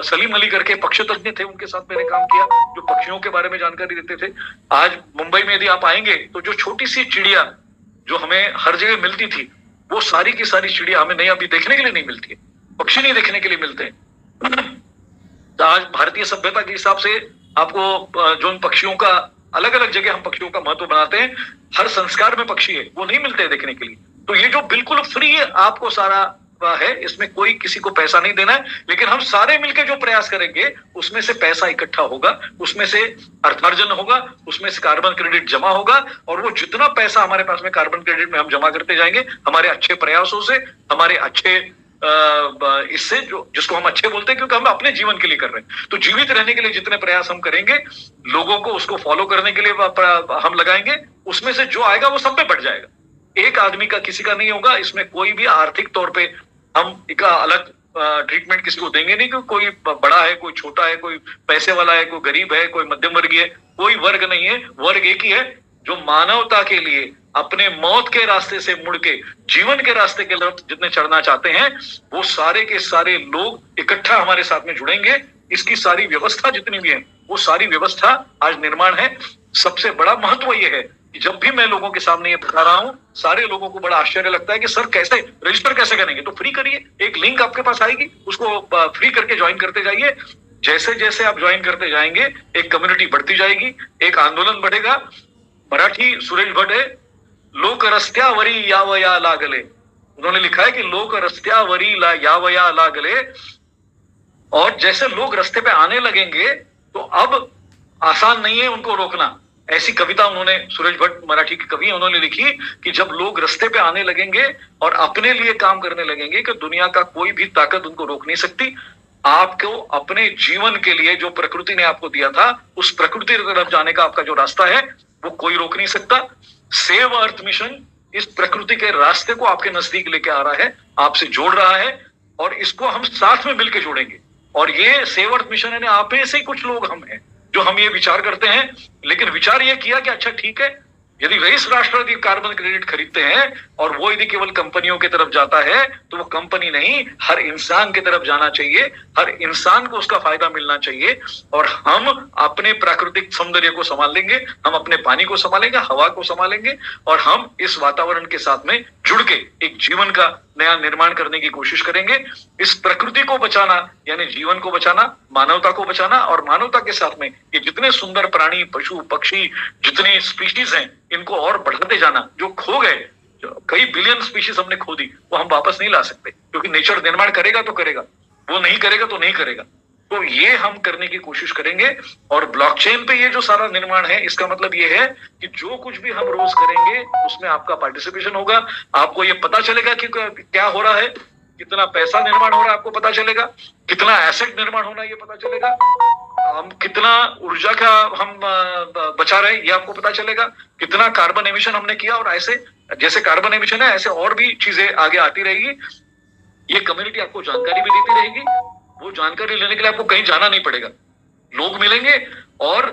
सलीम अली करके पक्षतज्ञ थे, उनके साथ मैंने काम किया जो पक्षियों के बारे में जानकारी देते थे। आज मुंबई में यदि आप आएंगे तो जो छोटी सी चिड़िया जो हमें हर जगह मिलती थी, वो सारी की सारी चिड़िया हमें नहीं अभी देखने के लिए नहीं मिलती है, पक्षी नहीं देखने के लिए मिलते हैं। तो आज भारतीय सभ्यता के हिसाब से आपको जो उन पक्षियों का अलग अलग जगह हम पक्षियों का महत्व बनाते हैं, हर संस्कार में पक्षी है, वो नहीं मिलते हैं देखने के लिए। तो ये जो बिल्कुल फ्री आपको सारा है, इसमें कोई किसी को पैसा नहीं देना है, लेकिन हम सारे मिलकर जो प्रयास करेंगे उसमें से पैसा इकट्ठा होगा, उसमें से अर्थार्जन होगा, उसमें से कार्बन क्रेडिट जमा होगा, और वो जितना पैसा हमारे पास में कार्बन क्रेडिट में हम जमा करते जाएंगे, हमारे अच्छे प्रयासों से, हमारे अच्छे इससे जो जिसको हम अच्छे बोलते हैं क्योंकि हम अपने जीवन के लिए कर रहे हैं, तो जीवित रहने के लिए जितने प्रयास हम करेंगे, लोगों को उसको फॉलो करने के लिए हम लगाएंगे, उसमें से जो आएगा वो सब पे बढ़ जाएगा। एक आदमी का किसी का नहीं होगा, इसमें कोई भी आर्थिक तौर पे हम इसका अलग ट्रीटमेंट किसी को देंगे नहीं कि कोई बड़ा है, कोई छोटा है, कोई पैसे वाला है, कोई गरीब है, कोई मध्यम वर्गीय है, कोई वर्ग नहीं है। वर्ग एक ही है जो मानवता के लिए अपने मौत के रास्ते से मुड़ के जीवन के रास्ते के तरफ जितने चढ़ना चाहते हैं, वो सारे के सारे लोग इकट्ठा हमारे साथ में जुड़ेंगे। इसकी सारी व्यवस्था जितनी भी है, वो सारी व्यवस्था आज निर्माण है। सबसे बड़ा महत्व ये है कि जब भी मैं लोगों के सामने ये बता रहा हूं, सारे लोगों को बड़ा आश्चर्य लगता है कि सर कैसे रजिस्टर कैसे करेंगे? तो फ्री करिए, एक लिंक आपके पास आएगी, उसको फ्री करके ज्वाइन करते जाइए। जैसे जैसे आप ज्वाइन करते जाएंगे, एक कम्युनिटी बढ़ती जाएगी, एक आंदोलन बढ़ेगा। मराठी सुरेश भट है, लोक रस्त्यावरी यावया लागले, उन्होंने लिखा है कि लोक रस्त्यावरी यावया लागले, और जैसे लोग रास्ते पे आने लगेंगे तो अब आसान नहीं है उनको रोकना। ऐसी कविता उन्होंने, सुरेश भट्ट मराठी की कवि, उन्होंने लिखी कि जब लोग रास्ते पे आने लगेंगे और अपने लिए काम करने लगेंगे कि दुनिया का कोई भी ताकत उनको रोक नहीं सकती। आपको अपने जीवन के लिए जो प्रकृति ने आपको दिया था, उस प्रकृति की तरफ जाने का आपका जो रास्ता है वो कोई रोक नहीं सकता। सेव अर्थ मिशन इस प्रकृति के रास्ते को आपके नजदीक लेके आ रहा है, आपसे जोड़ रहा है, और इसको हम साथ में मिलकर जोड़ेंगे। और ये सेव अर्थ मिशन है, आप में से ही कुछ लोग हम हैं जो हम ये विचार करते हैं, लेकिन विचार ये किया कि अच्छा ठीक है, यदि रईस राष्ट्र यदि कार्बन क्रेडिट खरीदते हैं और वो यदि केवल कंपनियों की तरफ जाता है, तो वो कंपनी नहीं, हर इंसान की तरफ जाना चाहिए, हर इंसान को उसका फायदा मिलना चाहिए। और हम अपने प्राकृतिक सौंदर्य को संभाल लेंगे, हम अपने पानी को संभालेंगे, हवा को संभालेंगे, और हम इस वातावरण के साथ में जुड़ के एक जीवन का नया निर्माण करने की कोशिश करेंगे। इस प्रकृति को बचाना यानी जीवन को बचाना, मानवता को बचाना, और मानवता के साथ में ये जितने सुंदर प्राणी, पशु, पक्षी, जितने स्पीशीज हैं, इनको और बढ़ाते जाना। जो खो गए, कई बिलियन स्पीशीज हमने खो दी, वो हम वापस नहीं ला सकते, क्योंकि नेचर निर्माण करेगा तो करेगा, वो नहीं करेगा तो नहीं करेगा। तो ये हम करने की कोशिश करेंगे। और ब्लॉकचेन पे ये जो सारा निर्माण है, इसका मतलब ये है कि जो कुछ भी हम रोज करेंगे उसमें आपका पार्टिसिपेशन होगा। आपको ये पता चलेगा कि क्या हो रहा है, कितना पैसा निर्माण हो रहा है आपको पता चलेगा, कितना एसेट निर्माण होना है ये पता चलेगा, हम कितना ऊर्जा का हम बचा रहे हैं ये आपको पता चलेगा, कितना कार्बन एमिशन हमने किया। और ऐसे जैसे कार्बन एमिशन है, ऐसे और भी चीजें आगे आती रहेगी। ये कम्युनिटी आपको जानकारी भी देती रहेगी। वो जानकारी लेने के लिए आपको कहीं जाना नहीं पड़ेगा, लोग मिलेंगे। और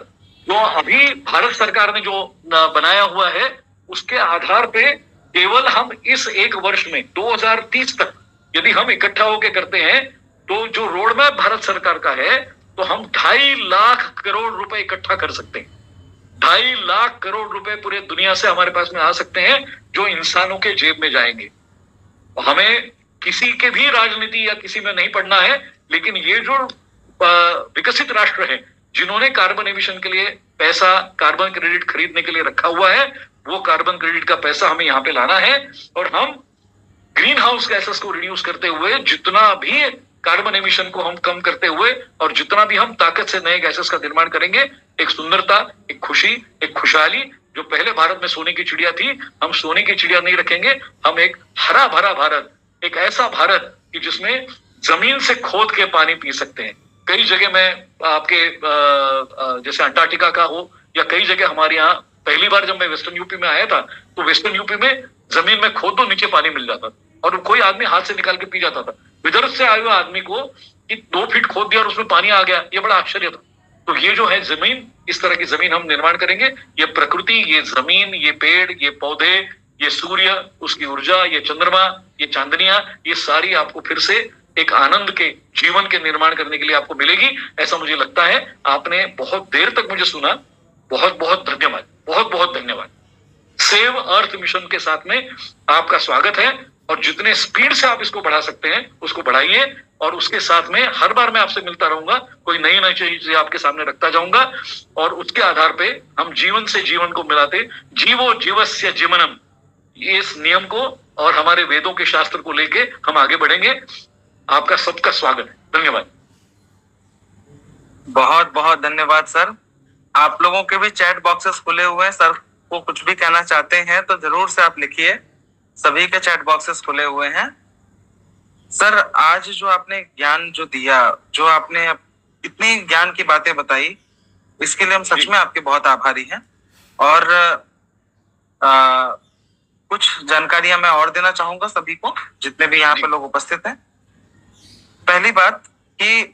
जो अभी भारत सरकार ने जो बनाया हुआ है, उसके आधार पे केवल हम इस एक वर्ष में 2030 तक यदि हम इकट्ठा होकर करते हैं, तो जो रोड मैप भारत सरकार का है, तो हम 2.5 लाख करोड़ रुपए इकट्ठा कर सकते हैं। 2.5 लाख करोड़ रुपए पूरे दुनिया से हमारे पास में आ सकते हैं, जो इंसानों के जेब में जाएंगे। हमें किसी के भी राजनीति या किसी में नहीं पड़ना है, लेकिन ये जो विकसित राष्ट्र हैं, जिन्होंने कार्बन एमिशन के लिए पैसा, कार्बन क्रेडिट खरीदने के लिए रखा हुआ है, वो कार्बन क्रेडिट का पैसा हमें यहाँ पे लाना है। और हम ग्रीन हाउस गैसेस को रिड्यूस करते हुए, जितना भी कार्बन एमिशन को हम कम करते हुए, और जितना भी हम ताकत से नए गैसेस का निर्माण करेंगे, एक सुंदरता, एक खुशी, एक खुशहाली, जो पहले भारत में सोने की चिड़िया थी, हम सोने की चिड़िया नहीं रखेंगे। हम एक हरा भरा भारत, एक ऐसा भारत कि जिसमें जमीन से खोद के पानी पी सकते हैं। कई जगह में आपके जैसे अंटार्कटिका का हो, या कई जगह हमारे यहाँ, पहली बार जब मैं वेस्टर्न यूपी में आया था, तो वेस्टर्न यूपी में जमीन में खोद दो, नीचे पानी मिल जाता था, और कोई आदमी हाथ से निकाल के पी जाता था। विदर्भ से आए हुए आदमी को कि 2 फीट खोद दिया और उसमें पानी आ गया, ये बड़ा आश्चर्य था। तो ये जो है जमीन, इस तरह की जमीन हम निर्माण करेंगे। ये प्रकृति, ये जमीन, ये पेड़, ये पौधे, ये सूर्य, उसकी ऊर्जा, ये चंद्रमा, ये चांदनियां, ये सारी आपको फिर से एक आनंद के जीवन के निर्माण करने के लिए आपको मिलेगी, ऐसा मुझे लगता है। आपने बहुत देर तक मुझे सुना, बहुत बहुत धन्यवाद, बहुत बहुत धन्यवाद। सेव अर्थ मिशन के साथ में आपका स्वागत है, और जितने स्पीड से आप इसको बढ़ा सकते हैं उसको बढ़ाइए, और उसके साथ में हर बार मैं आपसे मिलता रहूंगा, कोई नई नई चीजें आपके सामने रखता जाऊंगा, और उसके आधार पे हम जीवन से जीवन को मिलाते, जीवो जीवस्य जीवनम, इस नियम को और हमारे वेदों के शास्त्र को लेके हम आगे बढ़ेंगे। आपका सबका स्वागत है, धन्यवाद। बहुत बहुत धन्यवाद सर। आप लोगों के भी चैट बॉक्सेस खुले हुए हैं, सर को कुछ भी कहना चाहते हैं तो जरूर से आप लिखिए, सभी के चैट बॉक्सेस खुले हुए हैं। सर आज जो आपने ज्ञान जो दिया, जो आपने इतनी ज्ञान की बातें बताई, इसके लिए हम सच में आपके बहुत आभारी हैं। और कुछ जानकारियां मैं और देना चाहूंगा सभी को, जितने भी यहाँ पे लोग उपस्थित हैं। पहली बात कि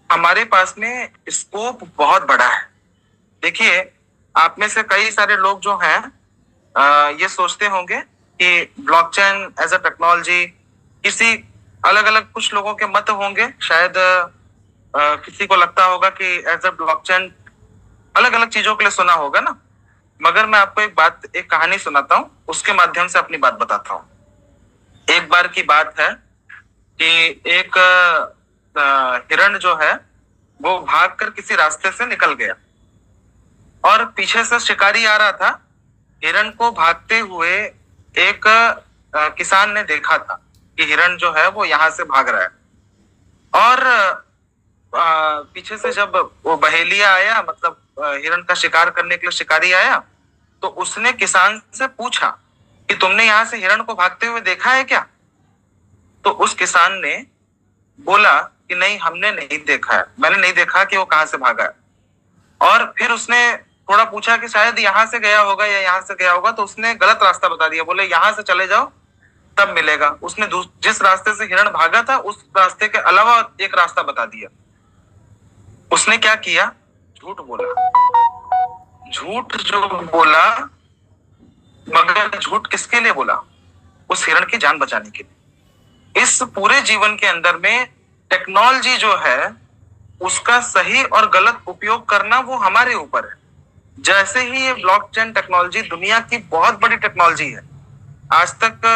हमारे पास में स्कोप बहुत बड़ा है। देखिए, आप में से कई सारे लोग जो हैं ये सोचते होंगे कि ब्लॉकचेन एज अ टेक्नोलॉजी, किसी अलग अलग कुछ लोगों के मत होंगे, शायद किसी को लगता होगा कि एज अ ब्लॉकचेन अलग अलग चीजों के लिए सुना होगा ना। मगर मैं आपको एक कहानी सुनाता हूँ, उसके माध्यम से अपनी बात बताता हूँ। एक बार की बात है कि एक हिरण जो है वो भागकर किसी रास्ते से निकल गया, और पीछे से शिकारी आ रहा था। हिरण को भागते हुए एक किसान ने देखा था कि हिरण जो है वो यहाँ से भाग रहा है, और पीछे से जब वो बहेलिया आया, मतलब हिरण का शिकार करने के लिए शिकारी आया, तो उसने किसान से पूछा कि तुमने यहाँ से हिरण को भागते हुए देखा है क्या? तो उस किसान ने बोला कि नहीं, हमने नहीं देखा है, मैंने नहीं देखा कि वो कहाँ से भागा है। और फिर उसने थोड़ा पूछा कि शायद यहाँ से गया होगा या यहाँ से गया होगा, तो उसने गलत रास्ता बता दिया, बोले यहाँ से चले जाओ तब मिलेगा। उसने जिस रास्ते से हिरण भागा था उस रास्ते के अलावा एक रास्ता बता दिया। उसने क्या किया? झूठ बोला। झूठ जो बोला, मगर झूठ किसके लिए बोला? उस हिरण की जान बचाने के लिए। इस पूरे जीवन के अंदर में टेक्नोलॉजी जो है उसका सही और गलत उपयोग करना वो हमारे ऊपर है। जैसे ही ये ब्लॉकचेन टेक्नोलॉजी दुनिया की बहुत बड़ी टेक्नोलॉजी है, आज तक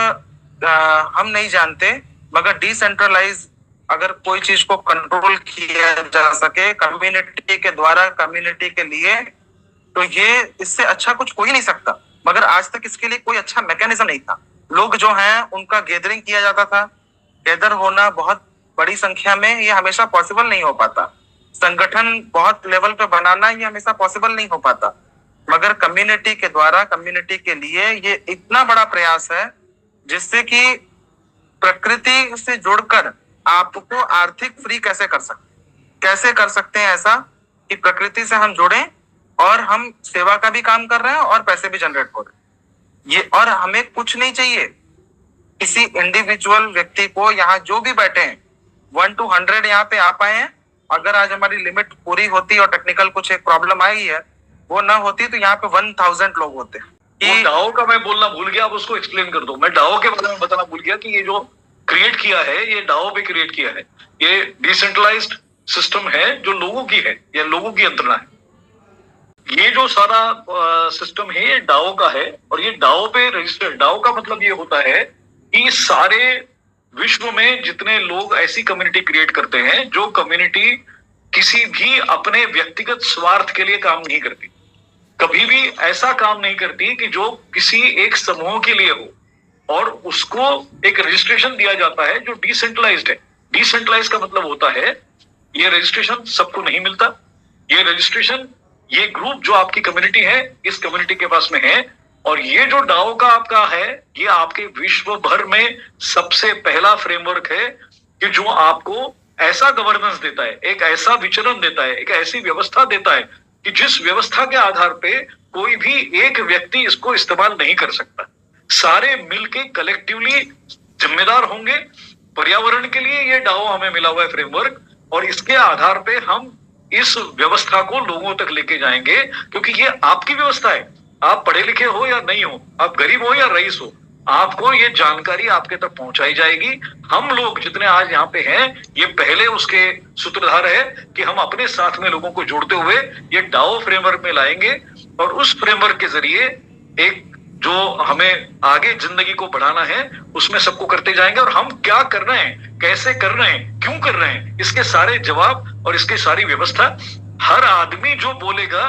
हम नहीं जानते, मगर डिसेंट्रलाइज अगर कोई चीज को कंट्रोल किया जा सके कम्युनिटी के द्वारा, कम्युनिटी के लिए, तो ये इससे अच्छा कुछ कोई नहीं सकता। मगर आज तक इसके लिए कोई अच्छा मैकेनिज्म नहीं था। लोग जो हैं उनका गैदरिंग किया जाता था, गैदर होना बहुत बड़ी संख्या में, ये हमेशा पॉसिबल नहीं हो पाता। संगठन बहुत लेवल पे बनाना ये हमेशा पॉसिबल नहीं हो पाता, मगर कम्युनिटी के द्वारा, कम्युनिटी के लिए ये इतना बड़ा प्रयास है जिससे कि प्रकृति से जुड़कर आपको आर्थिक फ्री कैसे कर सकते हैं ऐसा कि प्रकृति से हम जुड़े और हम सेवा का भी काम कर रहे हैं और पैसे भी जनरेट हो रहे हैं। ये, और हमें कुछ नहीं चाहिए, किसी इंडिविजुअल व्यक्ति को, यहाँ जो भी बैठे हैं 1 to 100 यहाँ पे आ पाए हैं। अगर आज हमारी लिमिट पूरी होती और टेक्निकल कुछ एक प्रॉब्लम आई है वो ना होती, तो यहाँ पे 1000 लोग होते हैं। वो डाओ का मैं बोलना भूल गया, आप उसको एक्सप्लेन कर दो। मैं डाओ के बारे में बताना भूल गया कि ये जो क्रिएट किया है ये डाओ पे क्रिएट किया है। ये डिसेंट्रलाइज्ड सिस्टम है जो लोगों की है, ये लोगों की यंत्रणा है। ये जो सारा सिस्टम है ये डाओ का है, और ये डाओ पे रजिस्टर्ड। डाओ का मतलब ये होता है कि सारे विश्व में जितने लोग ऐसी कम्युनिटी क्रिएट करते हैं, जो कम्युनिटी किसी भी अपने व्यक्तिगत स्वार्थ के लिए काम नहीं करती, कभी भी ऐसा काम नहीं करती कि जो किसी एक समूह के लिए हो, और उसको एक रजिस्ट्रेशन दिया जाता है जो डिसेंट्रलाइज्ड है। डिसेंट्रलाइज का मतलब होता है ये रजिस्ट्रेशन सबको नहीं मिलता। ये रजिस्ट्रेशन ये ग्रुप जो आपकी कम्युनिटी है, इस कम्युनिटी के पास में है, और ये जो डाओ का आपका है ये आपके विश्व भर में सबसे पहला फ्रेमवर्क है कि जो आपको ऐसा गवर्नेंस देता है, एक ऐसा विचरण देता है, एक ऐसी व्यवस्था देता है कि जिस व्यवस्था के आधार पे कोई भी एक व्यक्ति इसको इस्तेमाल नहीं कर सकता। सारे मिलके कलेक्टिवली जिम्मेदार होंगे पर्यावरण के लिए। ये डाओ हमें मिला हुआ है फ्रेमवर्क, और इसके आधार पे हम इस व्यवस्था को लोगों तक लेके जाएंगे, क्योंकि ये आपकी व्यवस्था है। आप पढ़े लिखे हो या नहीं हो, आप गरीब हो या रईस हो, आपको ये जानकारी आपके तक पहुंचाई जाएगी। हम लोग जितने आज यहाँ पे हैं, ये पहले उसके सूत्रधार है कि हम अपने साथ में लोगों को जोड़ते हुए ये डाओ फ्रेमवर्क में लाएंगे और उस फ्रेमवर्क के जरिए एक जो हमें आगे जिंदगी को बढ़ाना है उसमें सबको करते जाएंगे। और हम क्या कर रहे हैं, कैसे कर रहे हैं, क्यों कर रहे हैं, इसके सारे जवाब और इसकी सारी व्यवस्था हर आदमी जो बोलेगा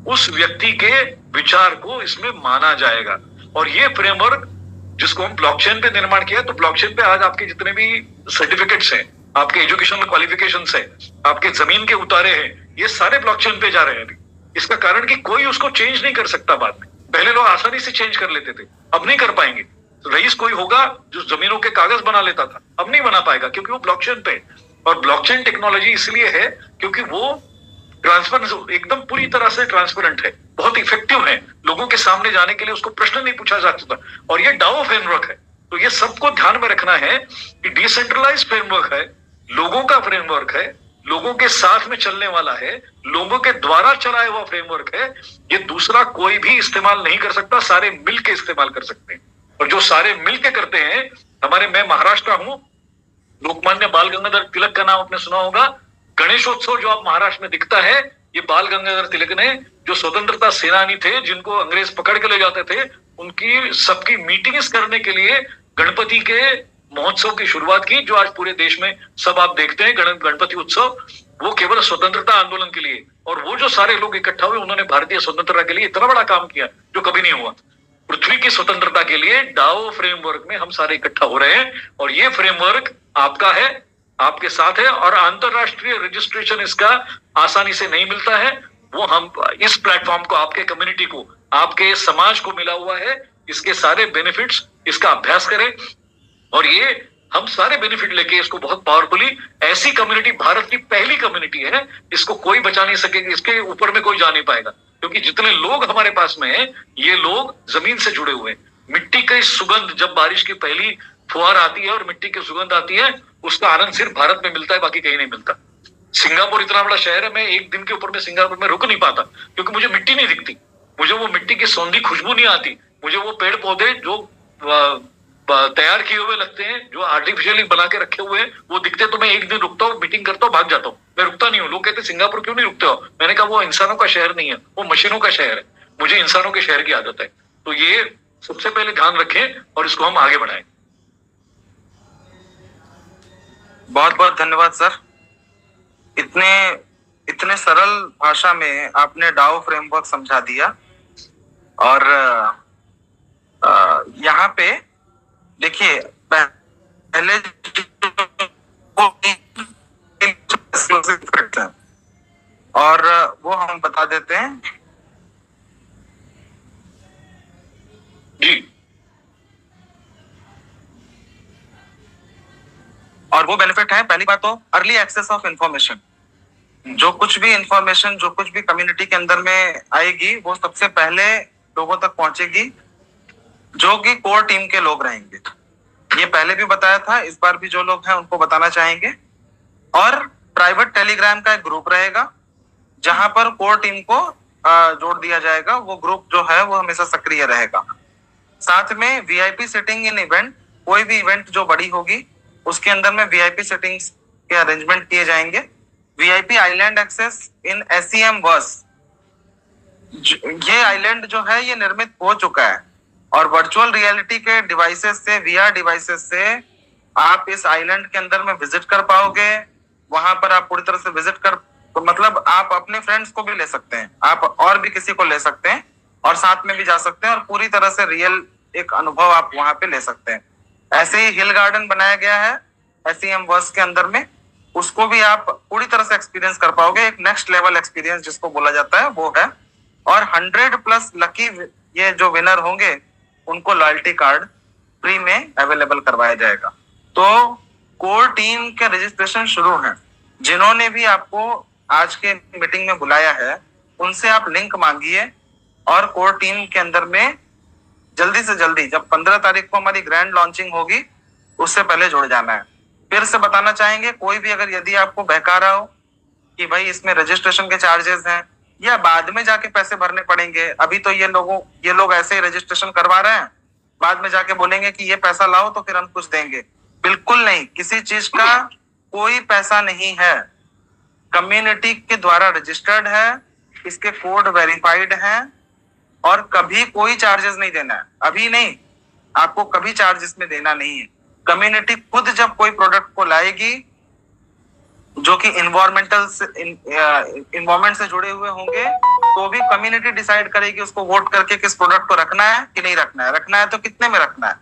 उस व्यक्ति के विचार को इसमें माना जाएगा। और ये फ्रेमवर्क जिसको हम ब्लॉकचेन पे निर्माण किया, तो ब्लॉकचेन पे आज आपके जितने भी सर्टिफिकेट्स हैं, आपके एजुकेशनल क्वालिफिकेशंस है, आपके जमीन के उतारे हैं, ये सारे ब्लॉकचेन पे जा रहे हैं अभी। इसका कारण कि कोई उसको चेंज नहीं कर सकता बाद में। पहले लोग आसानी से चेंज कर लेते थे, अब नहीं कर पाएंगे। तो रईस कोई होगा जो जमीनों के कागज बना लेता था, अब नहीं बना पाएगा क्योंकि वो ब्लॉकचेन पे। और ब्लॉकचेन टेक्नोलॉजी इसलिए है क्योंकि वो ट्रांसपेरेंट, एकदम पूरी तरह से ट्रांसपेरेंट है, बहुत इफेक्टिव है। लोगों के सामने जाने के लिए उसको प्रश्न नहीं पूछा जा सकता। और ये डाओ फ्रेमवर्क है, तो ये सबको ध्यान में रखना है कि डिसेंट्रलाइज फ्रेमवर्क है, लोगों का फ्रेमवर्क है, लोगों के साथ में चलने वाला है, लोगों के द्वारा चलाया हुआ फ्रेमवर्क है। ये दूसरा कोई भी इस्तेमाल नहीं कर सकता, सारे मिलके इस्तेमाल कर सकते हैं। और जो सारे मिलके करते हैं, मैं महाराष्ट्र हूं, लोकमान्य बाल गंगाधर तिलक का नाम आपने सुना होगा। गणेशोत्सव जो आप महाराष्ट्र में दिखता है, ये बाल गंगाधर तिलक ने, जो स्वतंत्रता सेनानी थे जिनको अंग्रेज पकड़ के ले जाते थे, उनकी सबकी मीटिंग्स करने के लिए गणपति के महोत्सव की शुरुआत की, जो आज पूरे देश में सब आप देखते हैं गणपति उत्सव। वो केवल स्वतंत्रता आंदोलन के लिए, और वो जो सारे लोग इकट्ठा हुए उन्होंने भारतीय स्वतंत्रता के लिए इतना बड़ा काम किया जो कभी नहीं हुआ। पृथ्वी की स्वतंत्रता के लिए डाओ फ्रेमवर्क में हम सारे इकट्ठा हो रहे हैं। और ये फ्रेमवर्क आपका है, आपके साथ है, और अंतरराष्ट्रीय रजिस्ट्रेशन इसका आसानी से नहीं मिलता है। वो हम इस प्लेटफॉर्म को, आपके कम्युनिटी को, आपके समाज को मिला हुआ है। इसके सारे बेनिफिट्स, इसका अभ्यास करें और ये हम सारे बेनिफिट लेके इसको बहुत पावरफुली, ऐसी कम्युनिटी भारत की पहली कम्युनिटी है, इसको कोई बचा नहीं सकेगा, इसके ऊपर में कोई जा नहीं पाएगा। क्योंकि जितने लोग हमारे पास में हैं, ये लोग जमीन से जुड़े हुए हैं। मिट्टी की सुगंध, जब बारिश की पहली फुहार आती है और मिट्टी की सुगंध आती है, उसका आनंद सिर्फ भारत में मिलता है, बाकी कहीं नहीं मिलता। सिंगापुर इतना बड़ा शहर है, मैं एक दिन के ऊपर में सिंगापुर में रुक नहीं पाता क्योंकि मुझे मिट्टी नहीं दिखती, मुझे वो मिट्टी की सौंधी खुशबू नहीं आती, मुझे वो पेड़ पौधे जो तैयार किए हुए लगते हैं, जो आर्टिफिशियली बना के रखे हुए हैं, वो दिखते तो मैं एक दिन रुकता हूँ, मीटिंग करता हूँ, भाग जाता हूँ। मैं रुकता नहीं हूँ। लोग कहते सिंगापुर क्यों नहीं रुकते हो? मैंने कहा वो इंसानों का शहर नहीं है, वो मशीनों का शहर है। मुझे इंसानों के शहर की आदत है। तो ये सबसे पहले ध्यान रखें और इसको हम आगे बढ़ाएं। बहुत बहुत धन्यवाद सर। इतने सरल भाषा में आपने डाओ फ्रेमवर्क समझा दिया। और यहाँ पे देखिए, पहले और वो हम बता देते हैं जी। और वो बेनिफिट है, पहली बात तो अर्ली एक्सेस ऑफ इंफॉर्मेशन। जो कुछ भी इंफॉर्मेशन, जो कुछ भी कम्युनिटी के अंदर में आएगी, वो सबसे पहले लोगों तक पहुंचेगी जो कि कोर टीम के लोग रहेंगे। ये पहले भी बताया था, इस बार भी जो लोग हैं उनको बताना चाहेंगे। और प्राइवेट टेलीग्राम का एक ग्रुप रहेगा जहां पर कोर टीम को जोड़ दिया जाएगा। वो ग्रुप जो है वो हमेशा सक्रिय रहेगा। साथ में वीआईपी सिटिंग इन इवेंट, कोई भी इवेंट जो बड़ी होगी उसके अंदर में वीआईपी सेटिंग्स के अरेंजमेंट किए जाएंगे। वीआईपी आइलैंड एक्सेस इन एसईएम वर्स, ये आइलैंड जो है ये निर्मित हो चुका है और वर्चुअल रियलिटी के डिवाइसेस से, वीआर डिवाइसेस से आप इस आइलैंड के अंदर में विजिट कर पाओगे। वहां पर आप पूरी तरह से विजिट कर, तो मतलब आप अपने फ्रेंड्स को भी ले सकते हैं, आप और भी किसी को ले सकते हैं और साथ में भी जा सकते हैं और पूरी तरह से रियल एक अनुभव आप वहां पे ले सकते हैं। ऐसे ही हिल गार्डन बनाया गया है एसईएम वर्स के अंदर में, उसको भी आप पूरी तरह से एक्सपीरियंस कर पाओगे। एक नेक्स्ट लेवल एक्सपीरियंस जिसको बोला जाता है वो है। और 100+ लकी ये जो विनर होंगे उनको लॉयल्टी कार्ड फ्री में अवेलेबल करवाया जाएगा। तो कोर टीम के रजिस्ट्रेशन शुरू है। जिन्होंने भी आपको आज के मीटिंग में बुलाया है उनसे आप लिंक मांगिए और कोर टीम के अंदर में जल्दी से जल्दी, जब 15 तारीख को हमारी ग्रैंड लॉन्चिंग होगी उससे पहले जुड़ जाना है। फिर से बताना चाहेंगे, कोई भी अगर यदि आपको बहका रहा हो कि भाई इसमें रजिस्ट्रेशन के चार्जेस हैं या बाद में जाके पैसे भरने पड़ेंगे, अभी तो ये लोग ऐसे ही रजिस्ट्रेशन करवा रहे हैं, बाद में जाके बोलेंगे कि ये पैसा लाओ तो फिर हम कुछ देंगे। बिल्कुल नहीं, किसी चीज का कोई पैसा नहीं है, कम्युनिटी के द्वारा रजिस्टर्ड है, इसके कोड वेरीफाइड हैं और कभी कोई चार्जेस नहीं देना है। अभी नहीं, आपको कभी चार्जेस में देना नहीं है। कम्युनिटी खुद जब कोई प्रोडक्ट को लाएगी जो कि इन्वायरमेंट से जुड़े हुए होंगे, तो भी कम्युनिटी डिसाइड करेगी उसको वोट करके किस प्रोडक्ट को रखना है कि नहीं रखना है, रखना है तो कितने में रखना है,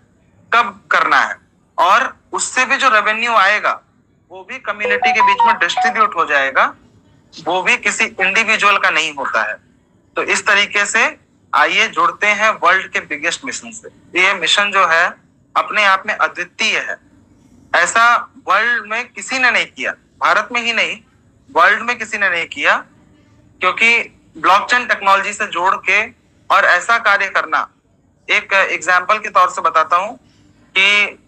कब करना है, और उससे भी जो रेवेन्यू आएगा वो भी कम्युनिटी के बीच में डिस्ट्रीब्यूट हो जाएगा, वो भी किसी इंडिविजुअल का नहीं होता है। तो इस तरीके से आइए जुड़ते हैं वर्ल्ड के बिगेस्ट मिशन से। ये मिशन जो है अपने आप में अद्वितीय है, ऐसा वर्ल्ड में किसी ने नहीं किया, भारत में ही नहीं वर्ल्ड में किसी ने नहीं किया, क्योंकि ब्लॉकचेन टेक्नोलॉजी से जोड़ के और ऐसा कार्य करना। एक एग्जांपल के तौर से बताता हूं कि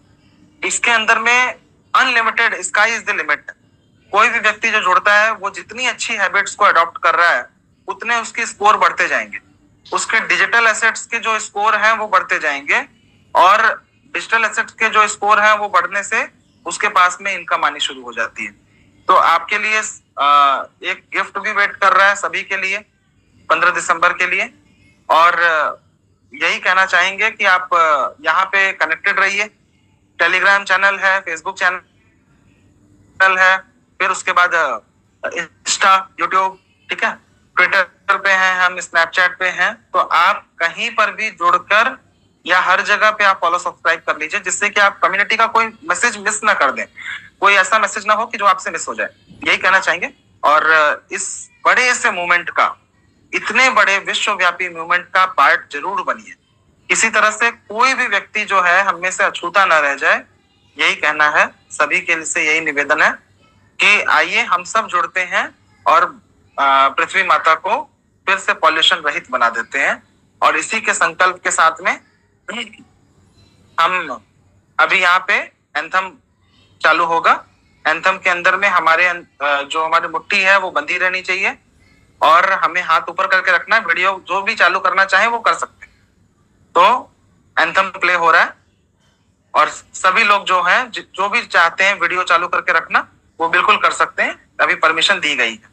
इसके अंदर में unlimited, sky is the limit. कोई भी व्यक्ति जो जुड़ता है वो जितनी अच्छी हैबिट्स को अडॉप्ट कर रहा है उतने उसके स्कोर बढ़ते जाएंगे, उसके डिजिटल एसेट्स के जो स्कोर हैं वो बढ़ते जाएंगे, और डिजिटल एसेट्स के जो स्कोर हैं वो बढ़ने से उसके पास में इनकम आनी शुरू हो जाती है। तो आपके लिए एक गिफ्ट भी वेट कर रहा है सभी के लिए 15 दिसंबर के लिए, और यही कहना चाहेंगे कि आप यहाँ पे कनेक्टेड रहिए। टेलीग्राम चैनल है, फेसबुक चैनल है, फिर उसके बाद इंस्टा, यूट्यूब, ठीक है, ट्विटर पे हैं हम, स्नैपचैट पे हैं। तो आप कहीं पर भी जुड़कर या हर जगह पे आप फॉलो सब्सक्राइब कर लीजिए, जिससे कि आप कम्युनिटी का कोई मैसेज मिस ना कर दें, कोई ऐसा मैसेज ना हो कि जो आपसे मिस हो जाए। यही कहना चाहेंगे। और इस बड़े से मूवमेंट का, इतने बड़े विश्वव्यापी मूवमेंट का पार्ट जरूर बनिए। किसी तरह से कोई भी व्यक्ति जो है हम में से अछूता ना रह जाए, यही कहना है सभी के लिए। से यही निवेदन है कि आइए हम सब जुड़ते हैं और पृथ्वी माता को फिर से पॉल्यूशन रहित बना देते हैं। और इसी के संकल्प के साथ में हम अभी यहाँ पे एंथम चालू होगा। एंथम के अंदर में हमारे जो हमारी मुट्ठी है वो बंधी रहनी चाहिए, और हमें हाथ ऊपर करके रखना है। वीडियो जो भी चालू करना चाहे वो कर सकते हैं। तो एंथम प्ले हो रहा है, और सभी लोग जो हैं जो भी चाहते हैं वीडियो चालू करके रखना वो बिल्कुल कर सकते हैं, अभी परमिशन दी गई है।